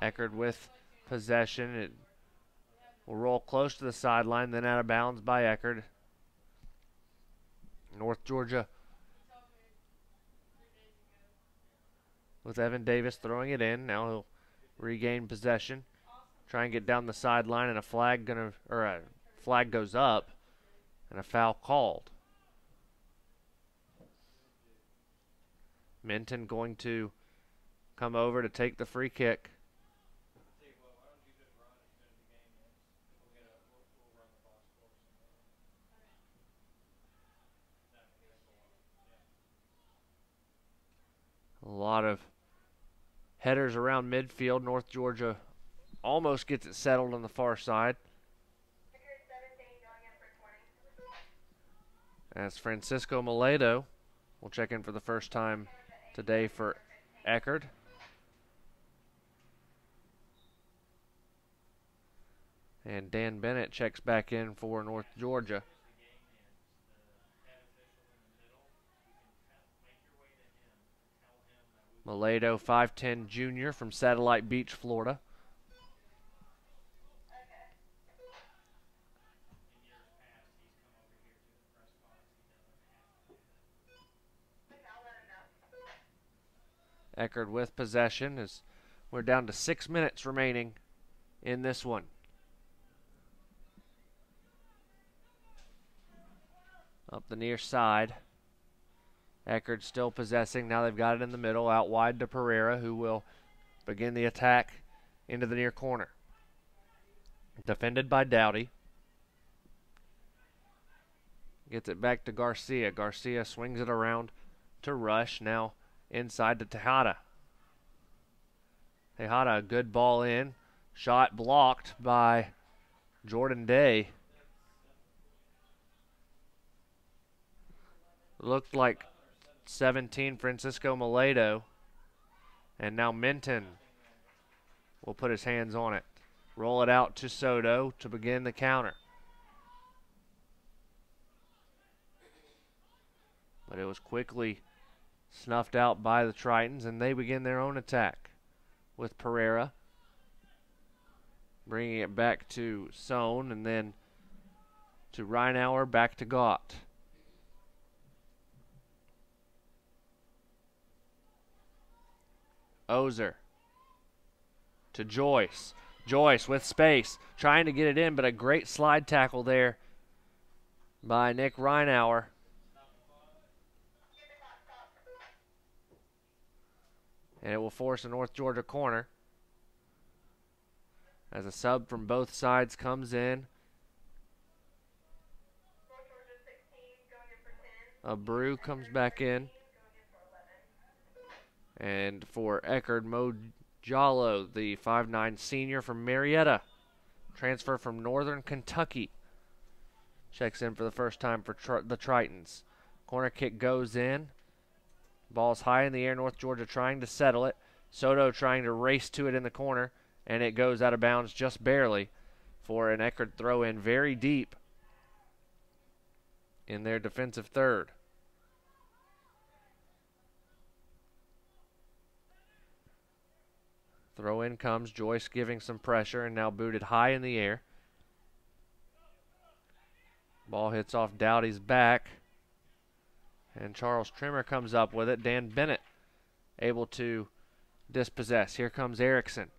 Eckerd with possession. It will roll close to the sideline, then out of bounds by Eckerd. North Georgia with Evan Davis throwing it in. Now he'll regain possession. Try and get down the sideline, and a flag goes up, and a foul called. Minton going to come over to take the free kick. A lot of headers around midfield. North Georgia almost gets it settled on the far side. As Francisco Miledo will check in for the first time today for Eckerd. And Dan Bennett checks back in for North Georgia. Miledo, 5'10" junior from Satellite Beach, Florida. Eckerd with possession as we're down to 6 minutes remaining in this one. Up the near side. Eckerd still possessing. Now they've got it in the middle, out wide to Pereira, who will begin the attack into the near corner. Defended by Dowdy. Gets it back to Garcia. Garcia swings it around to Rush. Now inside to Tejada. Tejada, a good ball in. Shot blocked by Jordan Day. Looked like 17 Francisco Miledo. And now Minton will put his hands on it. Roll it out to Soto to begin the counter. But it was quickly snuffed out by the Tritons, and they begin their own attack with Pereira bringing it back to Sohn, and then to Reinauer, back to Gott. Ozer to Joyce. Joyce with space, trying to get it in, but a great slide tackle there by Nick Reinauer. And it will force a North Georgia corner as a sub from both sides comes in. A Brew comes back in. And for Eckerd, Mo Jallo, the 5'9" senior from Marietta, transfer from Northern Kentucky, checks in for the first time for the Tritons. Corner kick goes in. Ball's high in the air. North Georgia trying to settle it. Soto trying to race to it in the corner, and it goes out of bounds just barely for an Eckerd throw in very deep in their defensive third. Throw in comes. Joyce giving some pressure and now booted high in the air. Ball hits off Dowdy's back. And Charles Trimmer comes up with it. Dan Bennett able to dispossess. Here comes Erickson.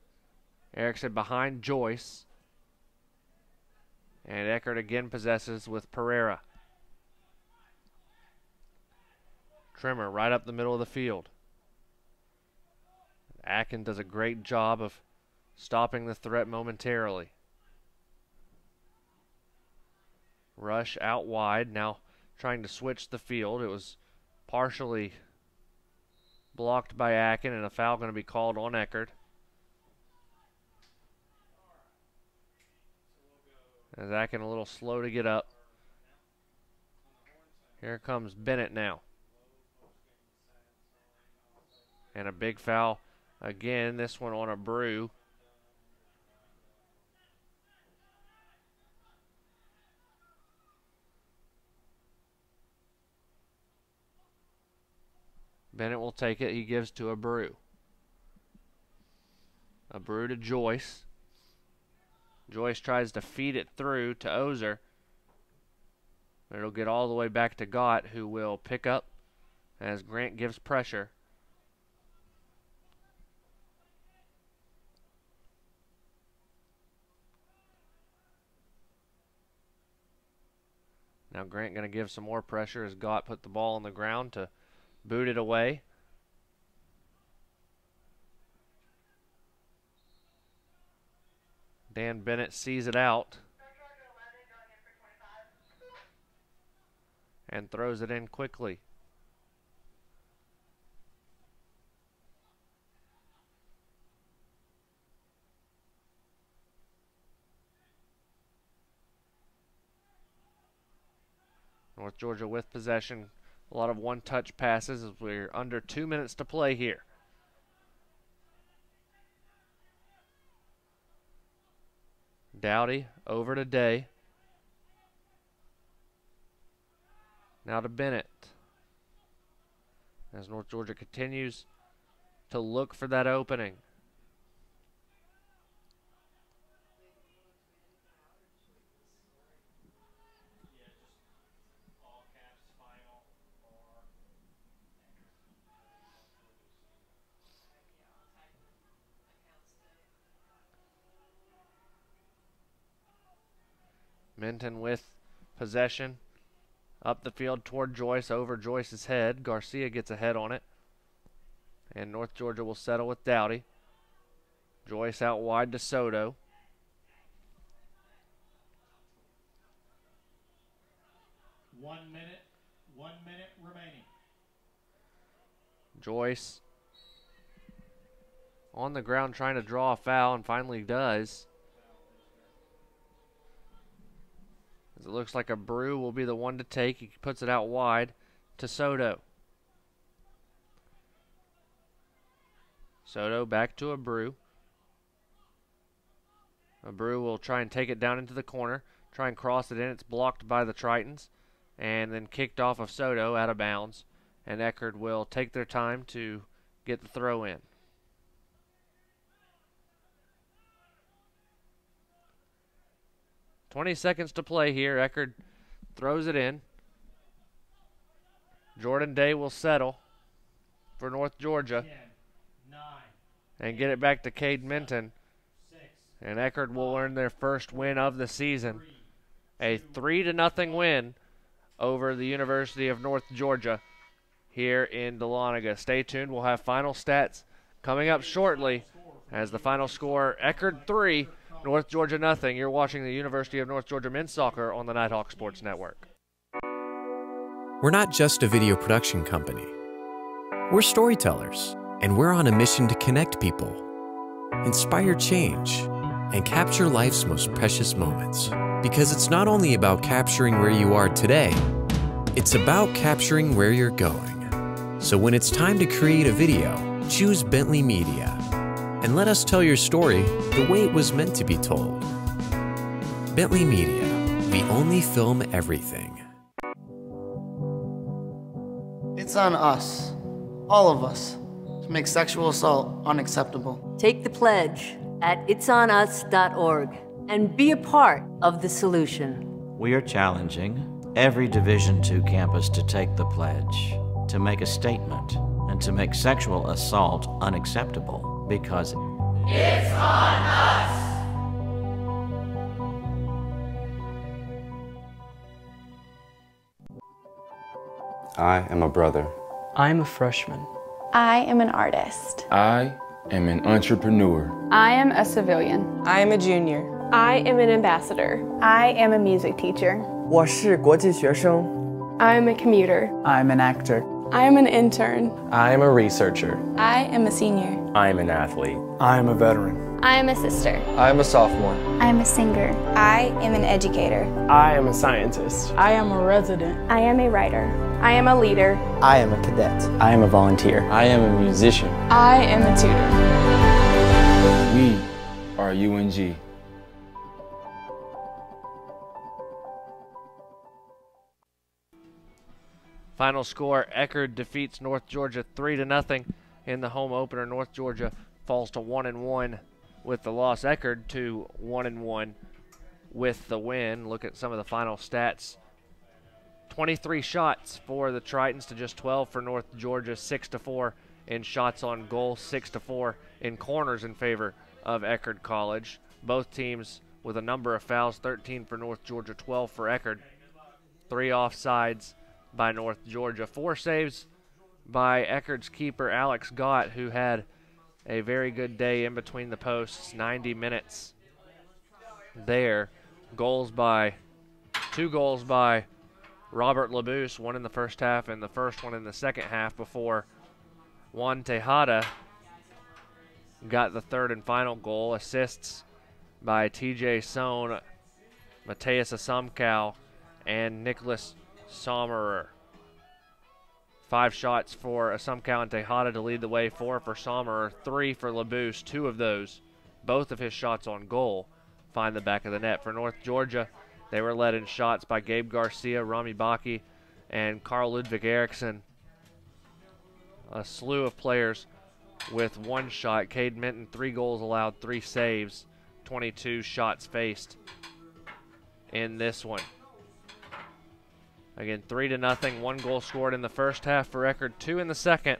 Erickson behind Joyce. And Eckerd again possesses with Pereira. Trimmer right up the middle of the field. Akin does a great job of stopping the threat momentarily. Rush out wide, now trying to switch the field. It was partially blocked by Akin, and a foul going to be called on Eckerd. As Akin a little slow to get up. Here comes Bennett now. And a big foul again, this one on a Brew. Bennett will take it. He gives to a Brew. A Brew to Joyce. Joyce tries to feed it through to Ozer. It'll get all the way back to Gott, who will pick up as Grant gives pressure. Now Grant going to give some more pressure as Gott put the ball on the ground to boot it away. Dan Bennett sees it out and throws it in quickly. North Georgia with possession. A lot of one-touch passes as we're under 2 minutes to play here. Dowdy over to Day. Now to Bennett. As North Georgia continues to look for that opening. Minton with possession. Up the field toward Joyce, over Joyce's head. Garcia gets a head on it. And North Georgia will settle with Dowdy. Joyce out wide to Soto. One minute remaining. Joyce on the ground trying to draw a foul, and finally does. As it looks like a Brew will be the one to take. He puts it out wide to Soto. Soto back to a Brew. A Brew will try and take it down into the corner. Try and cross it in. It's blocked by the Tritons. And then kicked off of Soto out of bounds. And Eckerd will take their time to get the throw in. "20 seconds to play here. Eckerd throws it in. Jordan Day will settle for North Georgia. 10, 9, and get it back to Cade Minton. 6, And Eckerd will earn their first win of the season. A 3-0 win over the University of North Georgia here in Dahlonega. Stay tuned. We'll have final stats coming up shortly as the final score, Eckerd 3, North Georgia nothing. You're watching the University of North Georgia men's soccer on the Nighthawk Sports Network. We're not just a video production company. We're storytellers, and we're on a mission to connect people, inspire change, and capture life's most precious moments. Because it's not only about capturing where you are today, it's about capturing where you're going. So when it's time to create a video, choose Bentley Media. And let us tell your story the way it was meant to be told. Bentley Media, we only film everything. It's on us, all of us, to make sexual assault unacceptable. Take the pledge at itsonus.org and be a part of the solution. We are challenging every Division II campus to take the pledge, to make a statement, and to make sexual assault unacceptable because it's on us! I am a brother. I'm a freshman. I am an artist. I am an entrepreneur. I am a civilian. I am a junior. I am an ambassador. I am a music teacher. 我是国际学生。 I am a commuter. I'm an actor. I am an intern. I am a researcher. I am a senior. I am an athlete. I am a veteran. I am a sister. I am a sophomore. I am a singer. I am an educator. I am a scientist. I am a resident. I am a writer. I am a leader. I am a cadet. I am a volunteer. I am a musician. I am a tutor. We are UNG. Final score, Eckerd defeats North Georgia 3-0 in the home opener. North Georgia falls to 1-1 with the loss. Eckerd to 1-1 with the win. Look at some of the final stats. 23 shots for the Tritons to just 12 for North Georgia, 6-4 in shots on goal, 6-4 in corners in favor of Eckerd College. Both teams with a number of fouls, 13 for North Georgia, 12 for Eckerd. 3 offsides by North Georgia. 4 saves by Eckerd's keeper, Alex Gott, who had a very good day in between the posts, 90 minutes there. 2 goals by Robert Labuse, one in the first half and the first one in the second half before Juan Tejada got the third and final goal. Assists by TJ Sohn, Mateus Asumkow, and Nicholas Sommerer. 5 shots for Asumkow and Tejada to lead the way, 4 for Sommerer, 3 for Labuse. 2 of those, both of his shots on goal, find the back of the net. For North Georgia, they were led in shots by Gabe Garcia, Rami Baki, and Carl Ludwig Eriksson. A slew of players with 1 shot. Cade Minton, 3 goals allowed, 3 saves, 22 shots faced in this one. Again, 3-0, 1 goal scored in the first half for Eckerd, 2 in the second.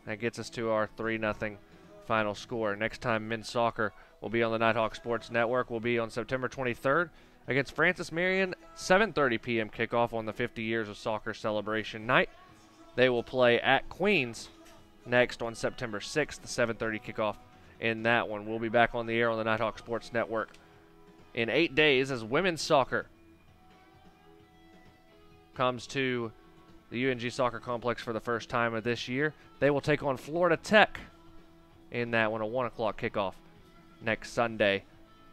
That gets us to our 3-0 final score. Next time men's soccer will be on the Nighthawk Sports Network. Will be on September 23rd against Francis Marion, 7:30 p.m. kickoff on the 50 Years of Soccer celebration night. They will play at Queens next on September 6th, the 7:30 kickoff in that one. We'll be back on the air on the Nighthawk Sports Network in 8 days as women's soccer comes to the UNG Soccer Complex for the first time of this year. They will take on Florida Tech in that one, a 1 o'clock kickoff next Sunday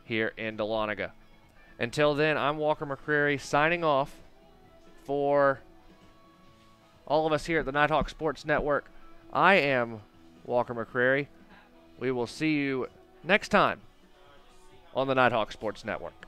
here in Dahlonega. Until then, I'm Walker McCreary signing off for all of us here at the Nighthawk Sports Network. I am Walker McCreary. We will see you next time on the Nighthawk Sports Network.